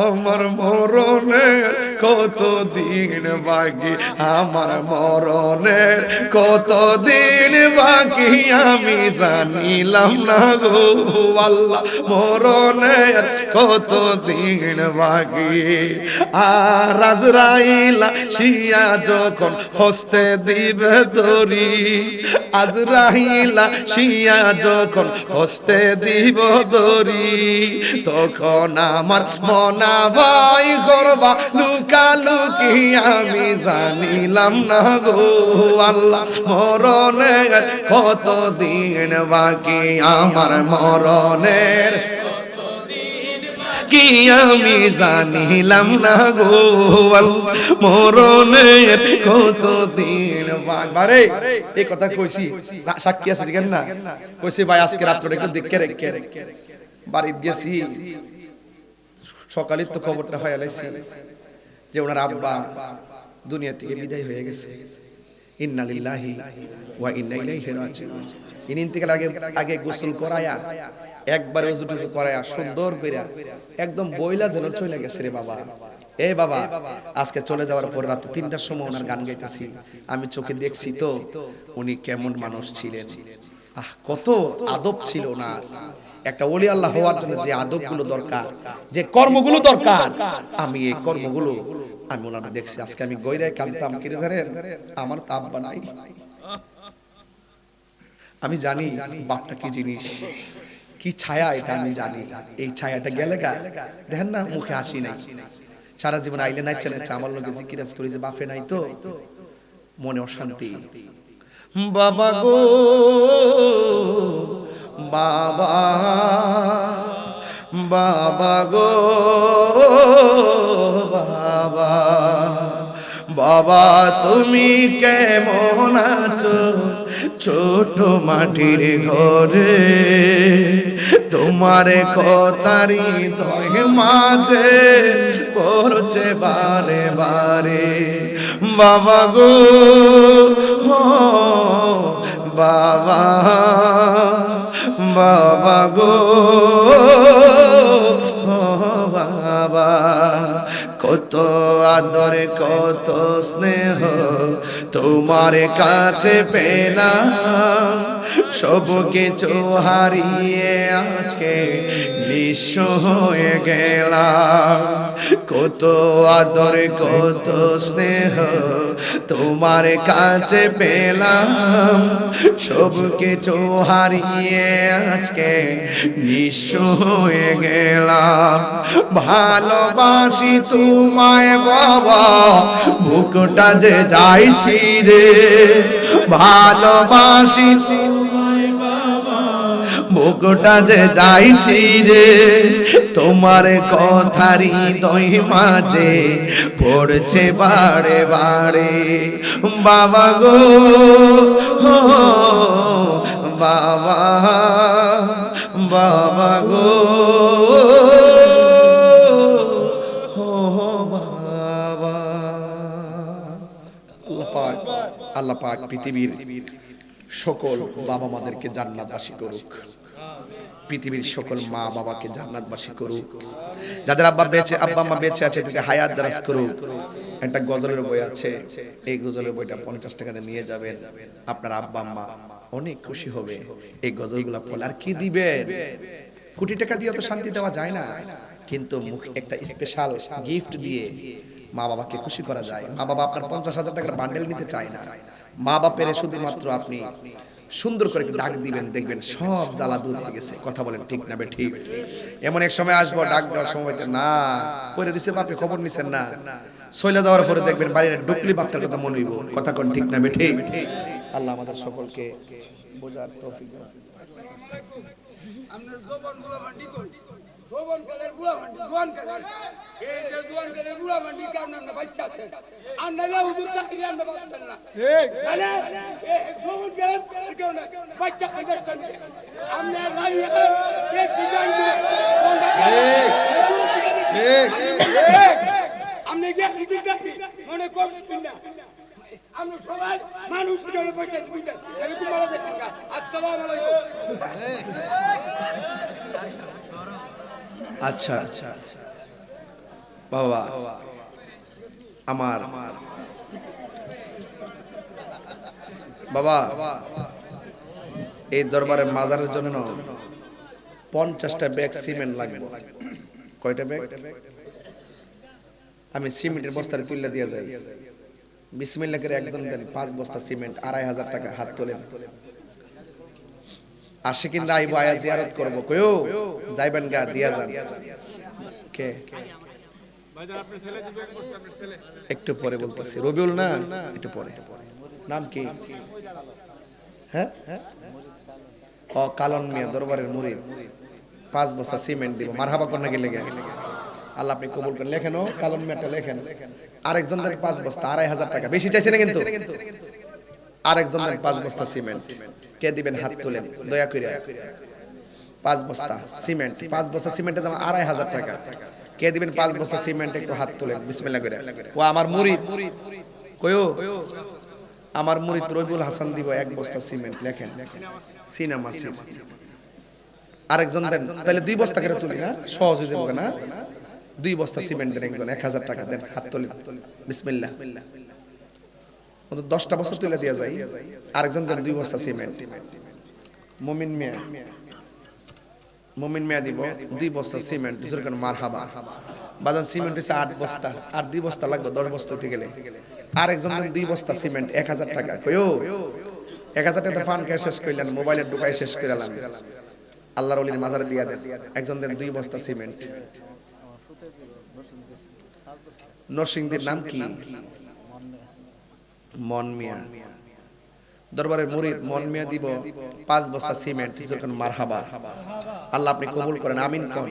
আমার মরণের কত দিন বাকি, আমার মরণের কত দিন বাকি আমি জানিলাম না গো আল্লাহ, মরণের কত দিন বাকি। আর আজরাইল শিয়া যখন হস্তে দিবে দড়ি, আজরাইল শিয়া যখন হস্তে দিব দড়ি, তখন আমার মনা ভয় করবা লুকালুকি আমি জানিলাম না গো আল্লাহ, মরণের কত দিন বাকি, আমার মরণের কি আমি জানিলাম না গো আল্লাহ, মরণের কত দিন বাকি। এই কথা কইছি, সাক্ষী আছে দেখেন না, কইছি ভাই আজকে রাত্রে একটু দেখে রেখে বাড়িতে গেছি, সকালে তো খবরটা হয়ে লাইছি যে ওনার আব্বা দুনিয়া থেকে বিদায় হয়ে গেছে। ইন্না লিল্লাহি ওয়া ইন্না ইলাইহি রাজিউন। ইন্তেকাল আগে গোসল করায়া, একবার ওযু টুজু করায়া সুন্দর কইরা একদম বইলা যেন চলে গেছে রে বাবা। এই বাবা আজকে চলে যাওয়ার পর রাত ৩টার সময় ওনার গান গাইতেছি, আমি চোখে দেখছি তো উনি কেমন মানুষ ছিলেন, কত আদব ছিল না। একটা ওলি আল্লাহ হওয়ার জন্য যে আদবগুলো দরকার, যে কর্মগুলো দরকার, আমি এই কর্মগুলো আমি ওনারা দেখছি। আজকে আমি গইরায় কাঁদতাম, কিরে ধরেন আমার তো আব্বা নাই, আমি জানি বাপটা কি জিনিস, কি ছায়া এটা আমি জানি। এই ছায়াটা গেলে গা দেখেন না মুখে হাসি নাই, সারা জীবন আইলে নাই চলে আমার লোকে জিকিরাজ করি যে বাপে নাই তো মনে অশান্তি। বাবা গো বাবা, বাবা গো বাবা, বাবা তুমি কেমন আছো ছোট মাটির ঘরে, তোমার কথারি দয় মাঝে পড়ছে বারে বারে। বাবা গো বাবা, বাবা গো বাবা, কত আদর কত স্নেহ তোমার কাছে পেলাম, সব কিছু হারিয়ে আজকে নিঃস্ব হয়ে গেলাম। কত আদর কত স্নেহ তোমার কাছে পেলাম, সব কিছু হারিয়ে আজকে নিঃস্ব হয়ে গেলাম। ভালোবাসি তোমায় বাবা, বুকটা যে যাইছি রে, ভালোবাসি বুকটা যে যাইছি রে, তোমার কথারি দই মাঝে পড়ছে বারে বারে। বাবা গো বাবা, বাবা গো বাবা। আল্লাহ পাক পৃথিবীর সকল বাবা মাদেরকে জান্নাতবাসী করুক, পৃথিবীর সকল মা বাবাকে জান্নাতবাসী করুক, যাদের আব্বা মা বেঁচে আছে তাদেরকে হায়াত দারাজ করুক। একটা গজলের বই আছে, এই গজলের বইটা 50 টাকাতে নিয়ে যাবেন, আপনার আব্বা মা অনেক খুশি হবে এই গজলগুলো পড়লে। আর কি দিবেন, কোটি টাকা দিয়ে তো শান্তি দেওয়া যায় না, কিন্তু একটা স্পেশাল গিফট দিয়ে মা বাবাকে খুশি করা যায়। মা বাবা আপনার 50,000 টাকার বান্ডেল নিতে চায় না, মা বাপের শুধুমাত্র আপনি সুন্দর করে ডাক দিবেন, দেখবেন সব জ্বালা দূর হয়ে গেছে। কথা বলেন ঠিক না ঠিক? এমন এক সময় আসবো ডাক দেওয়ার সময় না করে দিছে বাপে, খবর নিছেন না, সইলা যাওয়ার পরে দেখবেন বাড়ির ডুকলি বাপটার কথা মনে হইব। কথা কোন ঠিক না ঠিক? আল্লাহ আমাদের সকলকে বোঝার তৌফিক দান। আমরা জবানগুলো বান্ডি করি, জবান কালের গুলা বান্ডি, জবান কালের এই যে জবান কালের গুলা বান্ডি কারণ আমরা বাচ্চা আছে, আমরা হুজুর চাকরি আমরা পাচ্ছেন না, ঠিক মানে এই জবান কালের কারণে বাচ্চা খাইতে চলে আমরা গাড়ি ট্যাক্সি জানছি, ঠিক আমরা গ্যাসি দিতে মনে কষ্ট না, আমরা সবাই মানুষ পিছনে বসে আছি, বুঝলেন? এরকম বলা যাচ্ছে না। আসসালামু আলাইকুম। আচ্ছা বাবা আমার বাবা এই দরবারের মাজারের জন্য 50টা ব্যাগ সিমেন্ট লাগবে। কয়টা ব্যাগ? আমি সিমেন্টের বস্তায় তুলে দিয়ে যাই। বিসমিল্লাহ করে একজন দেন 5 বস্তা সিমেন্ট, 2500 টাকা। হাত তোলেন। আশিকিনরা আইবো, আয়া জিয়ারত করব। কয়ও যাইবেন গা দিয়া যান। কে একটু পরে বলতেছি। রবিউল না, একটু পরে। নাম কি? হ্যাঁ, ও কালন মিয়া দরবারের মুরিদ। 5 বস্তা সিমেন্ট দিব। মারহাবা করনা গেলে গে আল্লাহ আপনি কবুল করেন। লেখেন, ও কালন মিয়াটা লেখেন। আরেকজন দেন 5 বস্তা, 2500 টাকা। বেশি চাইছে না কিন্তু। আরেকজন দেন 5 বস্তা সিমেন্ট। কে দিবেন? হাত তোলেন দয়া করে। 5 বস্তা সিমেন্ট, 5 বস্তা সিমেন্টের দাম 2500 টাকা। কে দিবেন 5 বস্তা সিমেন্ট? একটু হাত তোলেন বিসমিল্লাহ করে। ও আমার মুরিদ। কয়ও আমার মুরিদ রবিউল হাসান দিব 1 বস্তা সিমেন্ট। লেখেন সিনেমা সিম। আরেকজন দেন, তাহলে 2 বস্তা করে চলি না, সহজ হয়ে যাবে না? 2 বস্তা সিমেন্ট দেন একজন, 1000 টাকা দেন। হাত তোলেন বিসমিল্লাহ। 10টা বস্তা তুলে দিয়া যায়। আরেকজন দেন 2 বস্তা সিমেন্ট। মুমিন মিয়া দিব 2 বস্তা সিমেন্ট। যেরকম মারহাবা। বাজান সিমেন্ট হইছে 8 বস্তা, আর 2 বস্তা লাগবে 10 বস্তা হইতে গেলে। আরেকজন দেন 2 বস্তা সিমেন্ট, 1000 টাকা। কয়ও 1000 টাকা ফান কে শেষ কইলেন, মোবাইলে ঢুকাই শেষ কইরালাম। আল্লাহর ওলির মাজারে দিয়া দেন। একজন দেন 2 বস্তা সিমেন্ট। নরসিংদীর নাম কি? মন মিয়া দরবারের মুরিদ মন মিয়া দিব 5 বস্তা সিমেন্ট। যখন মারহাবা। আল্লাহ আপনি কবুল করেন, আমিন কোন।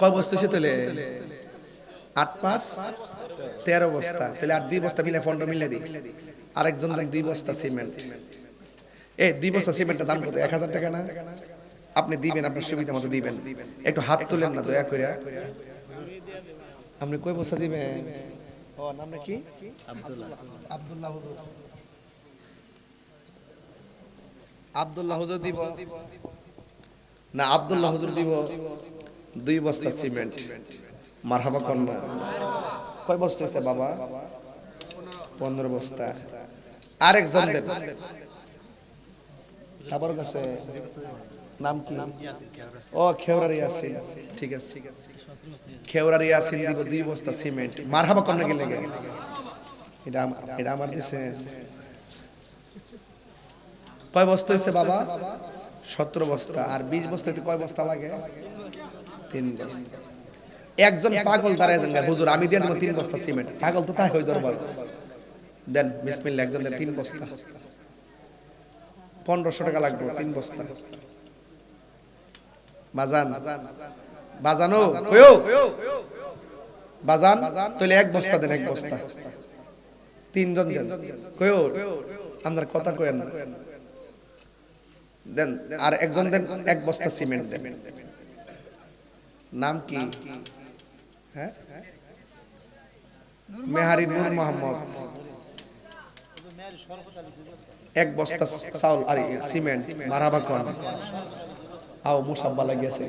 কয় বস্তা হইছে তাহলে? 8 5 13 বস্তা। তাহলে আর 2 বস্তা মিলে 15 মিলে দিই। আরেকজন দেন 2 বস্তা সিমেন্ট। এই 2 বস্তা সিমেন্টের দাম কত? 1000 টাকা না? আপনি দিবেন, আপনার সুবিধা মতো দিবেন। একটু হাত তুলেন না দয়া করে। আপনি কয় বস্তা দিবেন? ও নাম কি? আব্দুল্লাহ হুজুর। আব্দুল্লাহ হুজুর দিব না? আব্দুল্লাহ হুজুর দিব 2 বস্তা সিমেন্ট। মারহাবা কন্যা। কয় বস্তা হইছে বাবা? 15 বস্তা। আরেকজন দেন আবার কাছে। নাম কি? ও খেওরার ইয়াসিন। ঠিক আছে, খেওরার ইয়াসিন দিব 2 বস্তা সিমেন্ট। মারহাবা কন্যা গেলে গে। এটা আমার দিছে। কয় বস্তা হইছে বাবা? 17 বস্তা। আর 20 বস্তাতে কয় বস্তা লাগে? 3 বস্তা। একজন পাগল দাঁড়ায় যান, হুজুর আমি দিয়ে দেব 3 বস্তা সিমেন্ট। পাগল তো তাই হই দরবার। দেন বিসমিল্লাহ। একজন দেন 3 বস্তা। 1500 টাকা লাগবে 3 বস্তা। বাজান বাজানো কয়ও বাজান তাহলে 1 বস্তা দেন। 1 বস্তা। 3 জন দেন। কয়ও আপনার কথা কয়েন না দেন। আর একজন দেন 1 বস্তা সিমেন্ট দেন। নাম কি? হ্যাঁ, মেহারি নূর মোহাম্মদ। 1 বস্তা চাউল আর সিমেন্ট। মারহাবা কোন। আও মুসাব্বা লাগিয়েছে।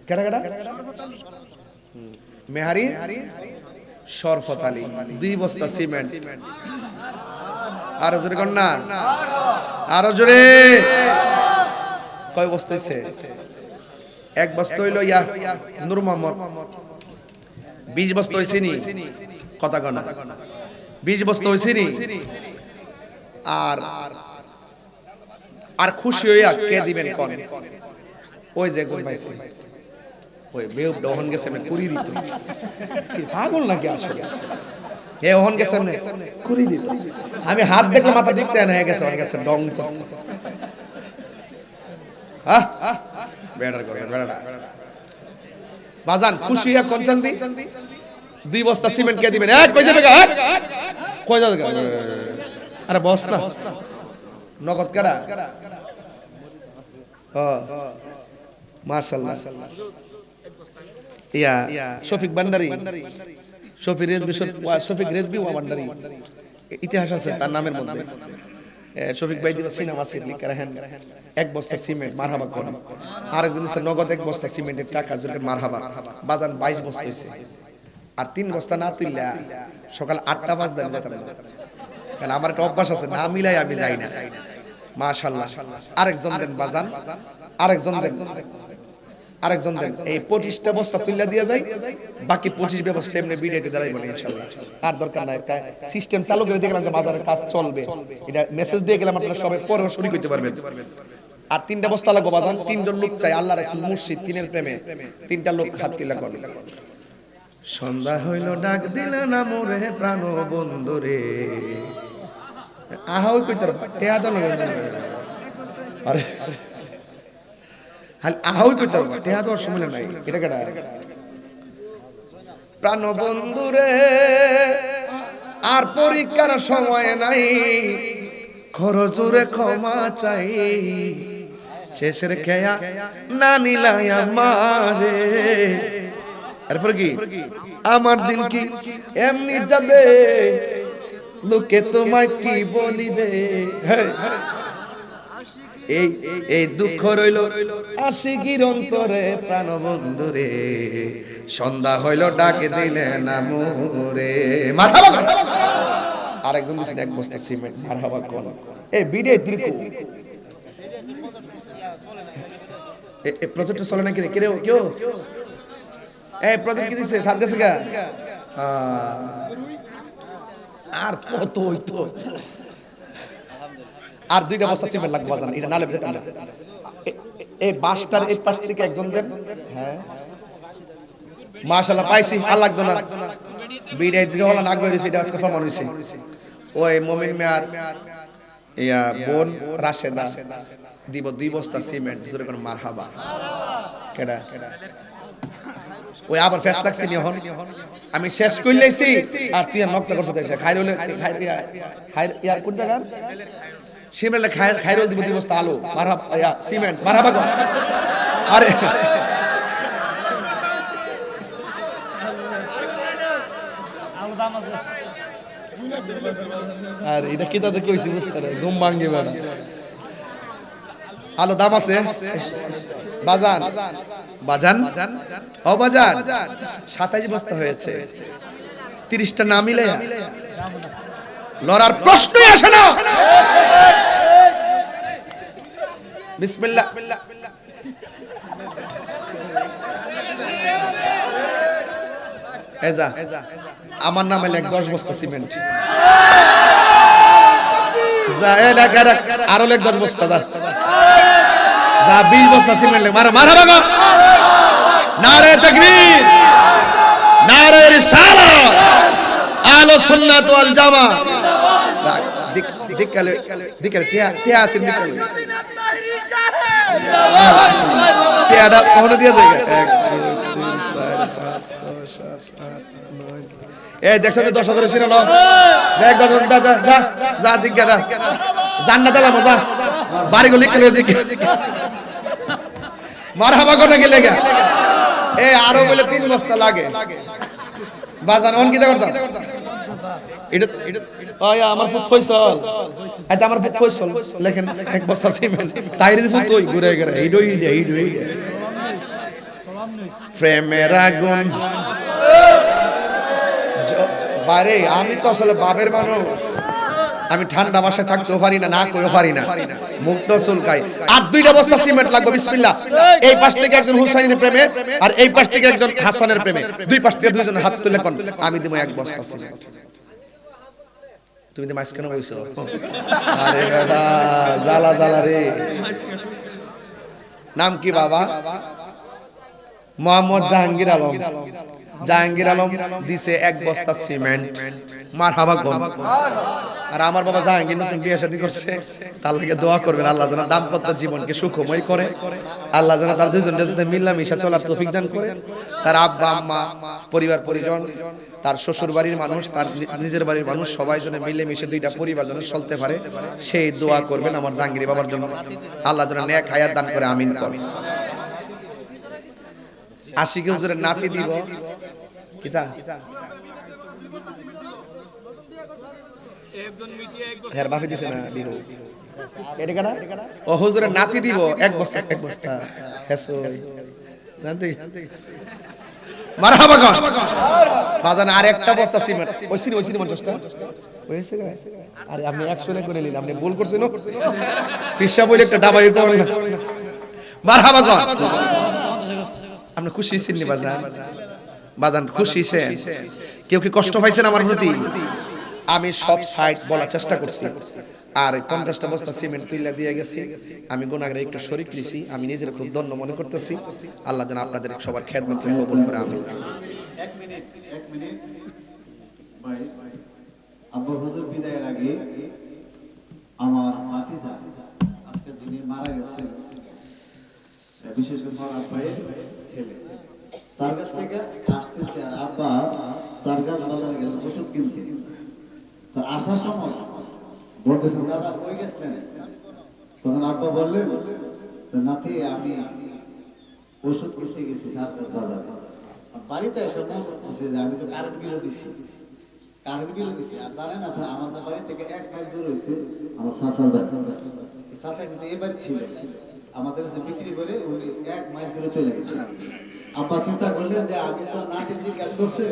কেডা কেডা? মেহারি শরফত আলী 2 বস্তা সিমেন্ট। আর জোরে কোন না? আর জোরে। কয় বস্তা হইছে? 1 বস্তা হইলো ইয়া নূর মোহাম্মদ। 20 বস্তা হইছে নি? কথা কনা 20 বস্তা হইছে নি? আর খুশি হইয়া কে দিবেন কোন? ওই যে একজন পাইছে, ওই বেউব দহন গেছে আমি কুড়ি দিত। কি পাগল নাকি আসলে? এ ওহন গেছে আমি কুড়ি দিত। আমি হাত দেখলে মাথা দিতে না হয়ে গেছে। ওর গেছে ডং করতে। হ্যাঁ বেড়ার করে বেড়াটা। বাজান খুশি হইয়া কোন চান্দি? 2 বস্তা সিমেন্ট কে দিবেন? কই যাবে গা? কই যাবে গা? আরে বস না নগদ কাড়া। মাশাআল্লাহ। ইয়া শফিক ভান্ডারী, শফিক রেজবি, শফিক রেজবি ওয়া ভান্ডারী। ইতিহাস আছে তার নামের মধ্যে। শফিক ভাই দিবা সিনেমা সিট লিখে রাখেন এক বস্তা সিমেন্ট মারহাবা কোন আরেকজন দিছে নগদ এক বস্তা সিমেন্টের টাকা জোরে মারহাবা বাজান 22 বস্তা হইছে আর 3 বস্তা না তুইলা সকাল 8টা বাজে আমি যেতাম না কারণ আমার একটা অভ্যাস আছে না মিলাই আমি যাই না মাশাআল্লাহ আরেকজন দেন বাজান আরেকজন দেন এই 25টা বস্তা তুইলা দিয়া যায় বাকি 25 ব্যবস্থা এমনি বিড়াইতে দাঁড়াইবো না ইনশাআল্লাহ আর দরকার নাই একটা সিস্টেম চালু করে দেখলাম যে বাজারের কাজ চলবে এটা মেসেজ দিয়ে গেলাম আপনারা সবাই পরে শুরু করতে পারবেন আর 3টা বস্তা লাগবে বাজান 3জন লোক চাই আল্লাহ রাসূল মুর্শিদ তিনের প্রেমে 3টা লোক হাত তুলা করবে সন্ধ্যা হইল ডাক দিল না মোরে প্রাণ বন্ধু রে আহা ওই কইতার টেয়া দাও আরে হাল আহা ওই কইতার টেয়া দাও সময় নাই এটা কেডা প্রাণ বন্ধু রে আর পরীক্ষার সময় নাই খরচুরে ক্ষমা চাই শেষের খেয়া না নিলাই আমারে এরপর কি আমার দিন কি এমনি যাবে লোকে তোমায় কি বলিবে এই দুঃখ রইল আশিকির অন্তরে প্রাণ বন্ধু রে সন্ধ্যা হইল ডাকে দিলে না মোরে মারহাবা আরেকজন দিছেন এক বস্তা সিমেন্ট মারহাবা কোন এই বিডে ত্রিকো এই প্রজেক্ট চলে নাকি কেউ এই প্রজেক্ট কি দিছে সাত গেছে গা আর কত হইতো আর 2টা বস্তা সিমেন্ট লাগবে বাজান এটা নালে যেতে না এই বাসটার এই পাশ থেকে একজন দেন হ্যাঁ মাশাআল্লাহ পাইছি আর লাগতো না বিড়াই দিলে হলা না গইছে এটা আজকে প্রমাণ হইছে ওই মুমিন মিয়ার ইয়া বোন রাশেদা দিব 2 বস্তা সিমেন্ট জোরে কোন মারহাবা কেডা ওই আবার ফেস লাগছে নি এখন আমি শেষ কইলেছি আর তুই নকটা করতে দেখ খাইরুল ইয়ার কোন জায়গা সিমেন্ট খাইরুল দিব 2 বস্তা আলু মারহাবা ইয়া সিমেন্ট মারহাবা কর আরে আলু দাম আছে আর এটা কি দাদা কইছি বুঝতে না ঘুম ভাঙে বেটা আলু দাম আছে বাজান বাজান ও বাজান 27 বস্তা হয়েছে 30টা না মিলে লড়ার প্রশ্নই আসে না বিসমিল্লাহ এজা আমার নামে লেখ 10 বস্তা সিমেন্ট যা এলাকার আরো লেখ 10 বস্তা যা 20 বস্তা সিমেন্ট লেখ মারহাবা গো নারে তাকবীর নারে রিসালাত আহলে সুন্নাত ওয়াল জামাত দিকালে টিয়া আছে দিকালে টিয়াটা ওখানে দিয়ে যায় 1 2 3 4 5 6 7 8 9 এই দেখছ তো 10,000 ছিল না দেখ যা দিক গা জান্নাত আলা মজা বাড়ি গলি করে দিকে মারহাবা কোনে গেলে গা এ আরো বলে 3 বস্তা লাগে বাজান অন কি করতা এটা আয়া আমার ফুট ফয়সাল এটা আমার ফুট ফয়সাল লেখেন এক বস্তা সিমেন্ট তাইরের ফুট ওই ঘুরে ঘুরে এইডই প্রেমের আগুন বারে আমি তো আসলে বাবের মানুষ আমি ঠান্ডা বাসায় থাকতেও পারি না কইও পারি না মুখটা চুলকাই আর 2টা বস্তা সিমেন্ট লাগবে বিসমিল্লাহ এই পাশ থেকে একজন হুসাইনের প্রেমে আর এই পাশ থেকে একজন হাসানের প্রেমে দুই পাশ থেকে দুইজন হাত তুলে কোন আমি দেব 1 বস্তা সিমেন্ট তুমি তো মাইস কেন বলছো আরে বেটা জালা রে নাম কি বাবা মোহাম্মদ জাহাঙ্গীর আলম দিছে 1 বস্তা সিমেন্ট মারহাবা কোন আর আমার বাবা জাহাঙ্গীর নতুন বিয়ে শাদী করছে তার লাগে দোয়া করবেন আল্লাহ যেন দাম্পত্য জীবনকে সুখময় করে আল্লাহ যেন তার দুইজনের সাথে মিলামিশা চলার তৌফিক দান করে তার আব্বা আম্মা পরিবার পরিজন তার শ্বশুর বাড়ির মানুষ তার নিজের বাড়ির মানুষ সবাই যেন মিলেমিশে 2টা পরিবার যেন চলতে পারে সেই দোয়া করবেন আমার জাহাঙ্গীর বাবার জন্য আল্লাহ যেন নেক হায়াত দান করে আমিন করেন আশিকে হুজুরের নাতি দিব কিতা হ্যাঁ বাফি দিছে না বিহু এটা কাটা ও হুজুরের নাতি দিব এক বস্তা হেসো জানতে মারহাবা গন বাজান আর একটা বস্তা সিমেন্ট ওই সিনে 50টা হয়েছে গায় আরে আপনি 100 করে নিলেন আপনি ভুল করছেন পিসা বলে একটা ডাবাই করেন না মারহাবা গন আপনি খুশি হইছেন নি বাজান খুশি হইছেন কেউ কি কষ্ট পাইছেন আমার প্রতি আমি সব সাইড বলার চেষ্টা করছি আর 50টা বস্তা সিমেন্ট তুইলা দিয়ে গেছি আমি গুনাহগারে একটু শরীক নিছি আমি নিজের খুব ধন্য মনে করতেছি আল্লাহ যেন আপনাদের সবার খেদমতকে কবুল করে আমিন এক মিনিট ভাই আব্বা হুজুর বিদায়ের আগে আমার ভাতিজা আজকে যিনি মারা গেছেন বিশেষ করে আমার আব্বায়ের ছেলে তার কাছ থেকে আসতেছে আর আব্বা তার কাছ বাজারে গেল ওষুধ কিনতে তো আসার সময় বলতেছে দাদা কই গেছেন তখন আব্বা বললেন নাতি আমি ওষুধ কিনতে গেছি সারকাস বাজারে বাড়িতে এসে বলছে যে আমি তো কারেন্ট বিলও দিছি আর জানেন আপনার আমাদের বাড়ি থেকে 1 মাইল দূর হয়েছে আমার চাচার বাড়ি চাচা কিন্তু এই বাড়ি ছিল আমাদের কাছে বিক্রি করে উনি 1 মাইল দূরে চলে গেছে আব্বা চিন্তা করলেন যে আমি তো নাতি জিজ্ঞাসা করছে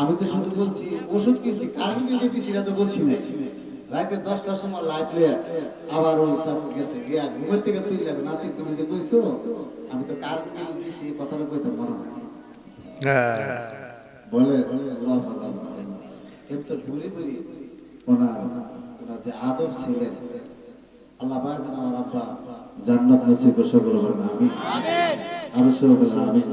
আমি তো শুধু বলছি ওষুধ কিনছি কারেন্ট বিল দিছি এটা তো বলছি না রাতে 10টার সময় লাইট লয়ে আবার ওই চাচা গেছে গিয়া ঘুমের থেকে তুই যাবে নাতি তুমি যে কইছো আমি তো কারেন্ট বিল দিছি কথাটা কইতে মনে হয় বলে আল্লাহ কিন্তু ভুলি ওনার যে আদব ছিলেন আল্লাহ পাক যেন আমার আব্বা জান্নাত নসিব করে সকলে বলেন আমিন আরো সবাই বলেন আমিন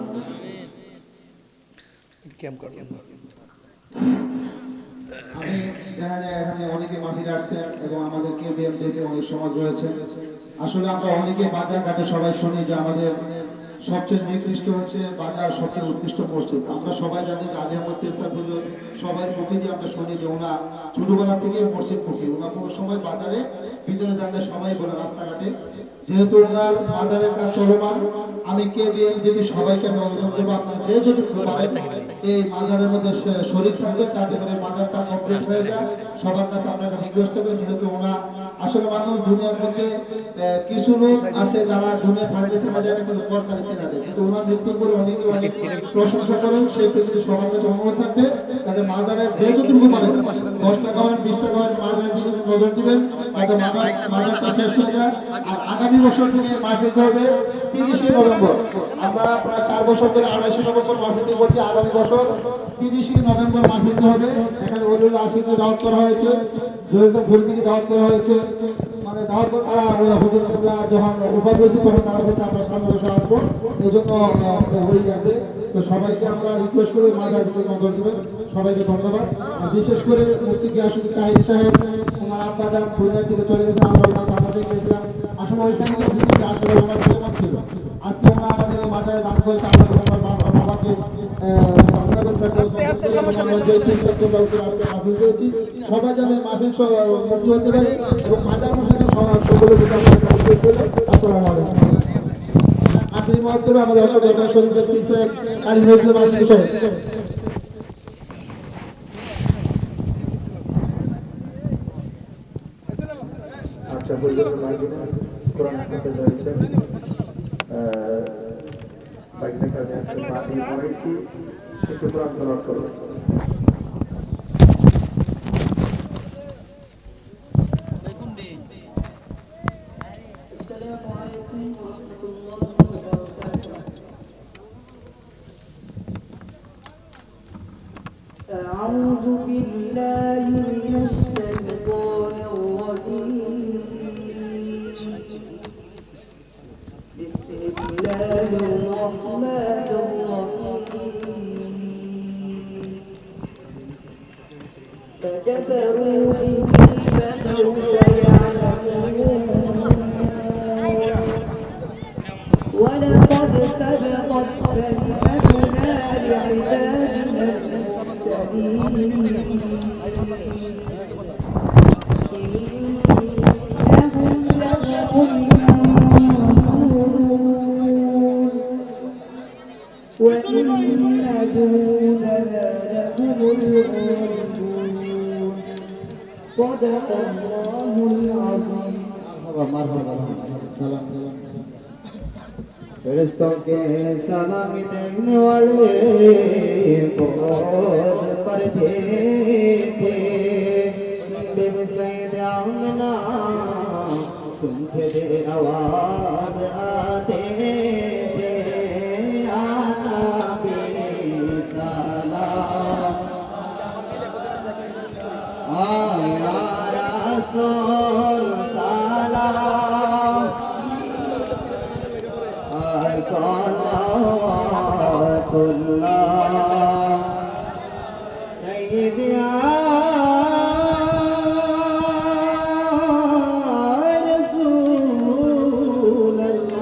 আমি দেখা যায় এখানে অনেকে মাহফিল আসছে এবং আমাদের কেবিএম থেকে অনেক সমাজ রয়েছে আসলে আমরা অনেকে বাজার ঘাটে সবাই শুনি যে আমাদের সবচেয়ে নিকৃষ্ট হচ্ছে বাজার সবচেয়ে উৎকৃষ্ট মসজিদ আমরা সবাই জানি যে আলী আহমদ তিরসার হুজুর সবাই মুখে দিয়ে আমরা শুনি যে ওনা ছোটবেলা থেকে মসজিদ মুখী ওনা কোনো সময় বাজারে ভিতরে জানলে সবাই বলে রাস্তাঘাটে যেহেতু ওনার বাজারের কাজ চলমান আমি কেবিএম যদি সবাইকে আমি অনুরোধ করবো আপনারা যে যদি এই বাজারের মধ্যে শরীর থাকবে তাতে করে বাজারটা কমপ্লিট হয়ে যায় সবার কাছে আপনাকে রিকোয়েস্ট করবেন যেহেতু ওনা আসলে মানুষ দুনিয়ার মধ্যে কিছু লোক আছে যারা দুনিয়া থাকতে চেনা যায় না কিন্তু পরকালে চেনা যায় কিন্তু ওনার মৃত্যুর পরে অনেকে অনেক প্রশংসা করেন সেই ক্ষেত্রে সবার কাছে অনুরোধ থাকবে তাতে বাজারের যে যতটুকু পারেন 10 টাকা করেন 20 টাকা করেন বাজারের দিকে নজর দিবেন যাতে বাজারটা শেষ হয়ে যায় আর আগামী বছর থেকে মাহফিল হবে 30 নভেম্বর আমরা প্রায় 4 বছর ধরে 250 বছর মাহফিল করছি আগামী বছর 30 নভেম্বর মাহফিল হবে এখানে ওলুল আশিকে দাওয়াত করা হয়েছে জয়িত ফুলদিকে দাওয়াত করা হয়েছে মানে দাওয়াত করে তারা হুজুররা যখন উপায় হয়েছে তখন তারা বলছে আমরা সামনে বসে আসবো এই জন্য হয়ে যাবে তো সবাইকে আমরা রিকোয়েস্ট করে মাজার দিকে নজর দেবেন সবাইকে ধন্যবাদ আর বিশেষ করে মুফতি গিয়াসউদ্দিন তাহিরি সাহেব ওনার আব্বা যান খুলনা থেকে চলে গেছে আমরা আমাদের গেছিলাম আসলে ওইখানে যে বুঝেছি আসলে ওনার প্রমাণ ছিল আজকে ওনার আমাদের এই মাজারে দান করেছে আমরা ওনার বাবাকে সবাই যাবে মাহফিল মুক্তি হতে পারে এবং মাজার মসজিদের সকলে আসসালামু আলাইকুম আখরি মহত্তর আমাদের অটোটা শরীফের পিছে কালী নজরুল আসিফ সাহেব আচ্ছা হুজুরের মাইকে কোরআন হাফেজ হয়েছে বাইকটা কাছে আছে বাকি পড়াইছি একটু কোরআন তেলাওয়াত করব أعوذ بالله من الشيطان الرجيم بسم الله الرحمن الرحيم فكفروا به فسوف يعلمون ولقد سبقت كلمتنا لعبادنا وإن جندنا لهم الغالبون الله العظيم مرحبا سلام फरिश्तों के सलामी देने वाले बहुत पर थे बेबी सैयद आमना सुनते थे आवाज आते थे आना भी सलाम आया रसूल सलाम सलावतुल्लाह सय्यिदिया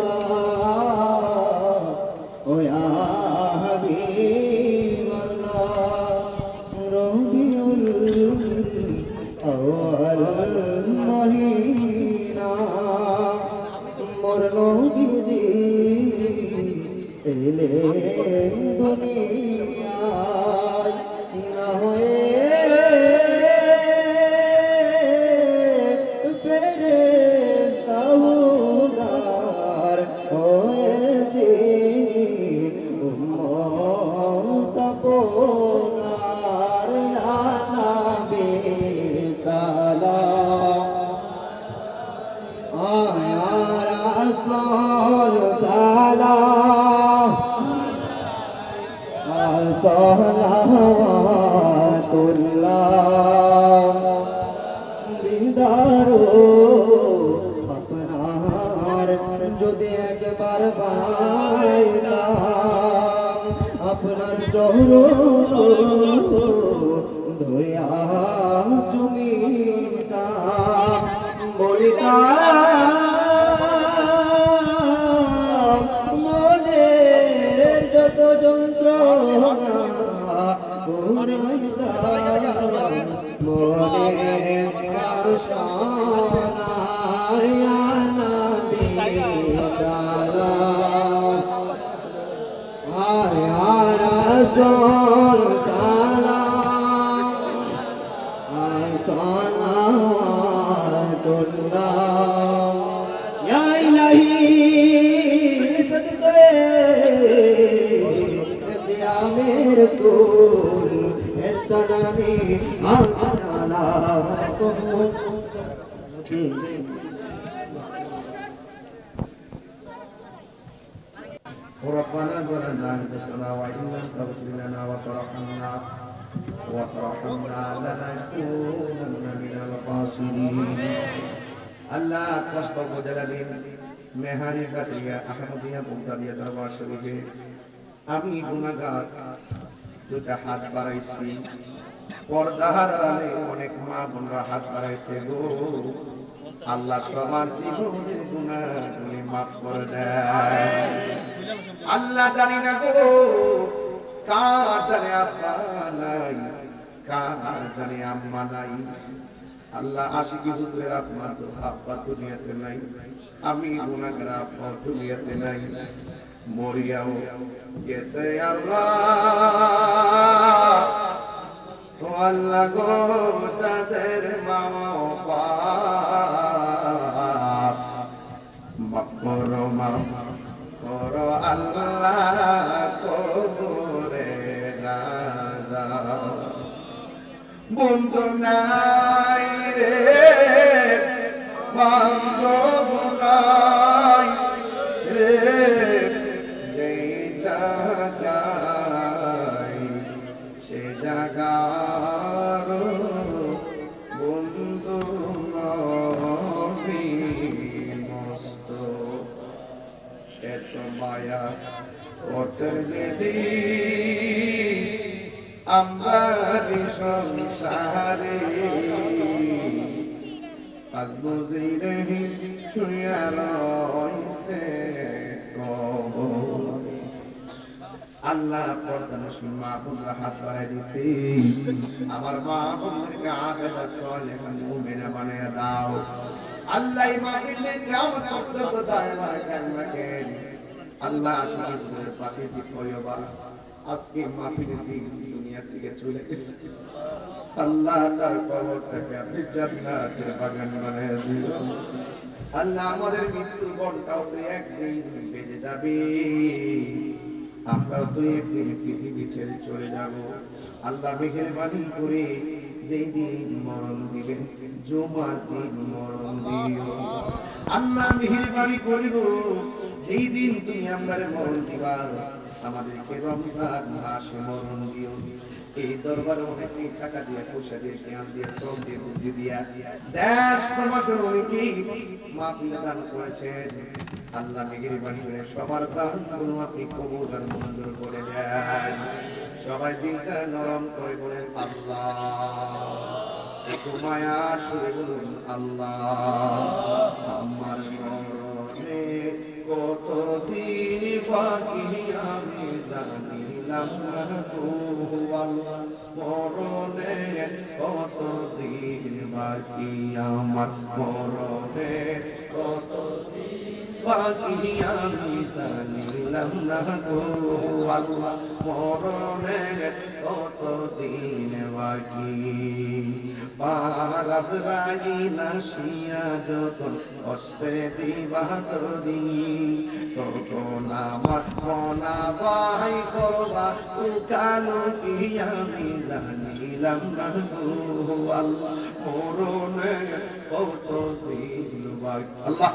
रसूलल्लाह ओ या हबीबल्लाह रबिउल अव्वल महीना मोर नबीजी এলে দুনিয়ায় না হয়ে ফেরেশতা উদার হয়েছে উম্মত আপনার নবী সালাম আয়া রাসূল সালাম সলাওয়াতুল্লাহ দিদারো আপনার যদি একবার পাইতাম আপনার চরণ ধরিয়া চুমিতাম বলিতাম মনের যত যন্ত্রণা মনের বাসনা ইয়া নবী সালাম আয়া রাসূল সালাম সালাওয়াতুল্লাহ ইয়া ইলাহি সদকে দিয়া মেরে রসূল এর সালামি আলা ربنا ظلمنا أنفسنا وإن لم تغفر لنا وترحمنا لنكونن من الخاسرين আল্লাহ কষ্ট বোঝালা দিন মেহানি কাতরিয়া আহমদিয়া মুক্তাদিয়া দরবার শরীফে আমি গুনাহগার দুটা হাত বাড়াইছি পর্দার আড়ালে অনেক মা বোনরা হাত বাড়াইছে গো আল্লাহ সবার জীবনের গুনাহগুলি মাফ করে দেয় আল্লাহ জানি না গো কার জানে আব্বা নাই কার জানে আম্মা নাই আল্লাহ আশিকি হুজুরের আত্মা তো আব্বা দুনিয়াতে নাই আমি গুনাহগার আব্বা দুনিয়াতে নাই মরিয়াও গেছে আল্লাহ ও আল্লাহ গো তাদের মা বাপ মাফ করো করো আল্লাহ কবরে না যাও বন্ধু নাই রে বান্ধব নাই রে যেই জায়গায় সে জায়গার বন্ধু নবী মস্ত এত মায়া ওটার যদি আমার সংসারে আজ বুঝি রহি শুয়া রইছে কবর আল্লাহ পর্দার মা বোনরা হাত বাড়াই দিছি আমার মা বোনদেরকে আবেদা সালেহা মুমিনা বানায়া দাও আল্লাহ ইমামে কিয়ামত পর্যন্ত দায়মা কায়েম রাখেন আল্লাহ আশিকের পাকে দি তয়বা আজকে মাহফিলের দিন দুনিয়া থেকে চলে গেছে আল্লাহ তার কবরটাকে আপনি জান্নাতের বাগান বানায় দিও আল্লাহ আমাদের মৃত্যুর ঘন্টাও তো একদিন বেজে যাবে আমরাও তো একদিন পৃথিবী ছেড়ে চলে যাব আল্লাহ মেহেরবানি করে যেই দিন মরণ দিবেন জুমার দিন মরণ দিও আল্লাহ মেহেরবানি করিব যেই দিন তুমি আমরারে মরণ দিবা আমাদেরকে রমজান মাসে মরণ দিও এই দরবারে অনেক টাকা দিয়ে পয়সা দিয়ে জ্ঞান দিয়ে শ্রম দিয়ে বুদ্ধি দিয়া দেশ প্রবাসের অনেকেই মাহফিলে দান করেছেন আল্লাহ মেহেরবানি করে সবার দান গুলো আপনি কবুল আর মঞ্জুর করে দেন সবাই দিলটা নরম করে বলেন আল্লাহ একটু মায়ার সুরে বলুন আল্লাহ আমার মরণে কতদিন বাকি আমি জানিলাম না গো আল্লাহ মরণে কতদিন বাকি আমার মরণে কতদিন বাকি আমি জানিলাম না গো আল্লাহ মরণে কতদিন বাকি পারাজরাইল আসিয়া যখন হস্তে দিবা তরি তখন আমার মনা ভাই করবা কালো কি আমি জানিলাম না গো আল্লাহ মরণে কতদিন বাকি আল্লাহ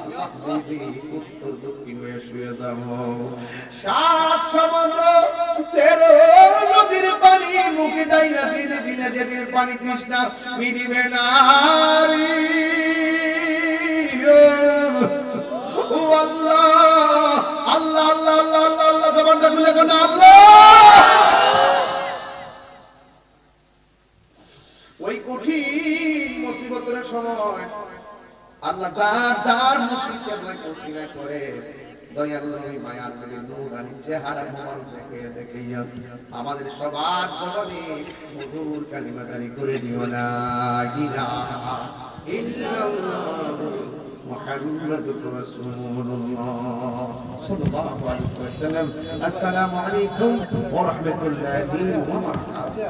দিদি উত্তর দক্ষিণ হয়ে শুয়ে যাব সাত সমুদ্র 13 নদীর পানি মুখে ডাইলা দিনে দিনে যেদিন পানি তৃষ্ণা মিটিবে না ও আল্লাহ আল্লাহ আল্লাহ আল্লাহ আল্লাহ আল্লাহ জবানটা খুলে কোন আল্লাহ ওই কঠিন মুসিবতের সময় আল্লাহ যার মুসিবতে বই কসিরা করে দয়ালু নবী মায়ার নবীর নূরানি চেহারা মোবারক দেখে আমাদের সবার জীবনে মধুর কালিমা জারি করে দিও না ইলাহা ইল্লাল্লাহ মুহাম্মাদুর রাসূলুল্লাহ সাল্লাল্লাহু আলাইহি ওয়াসাল্লাম আসসালামু আলাইকুম ওয়া রাহমাতুল্লাহি ওয়া বারাকাতুহু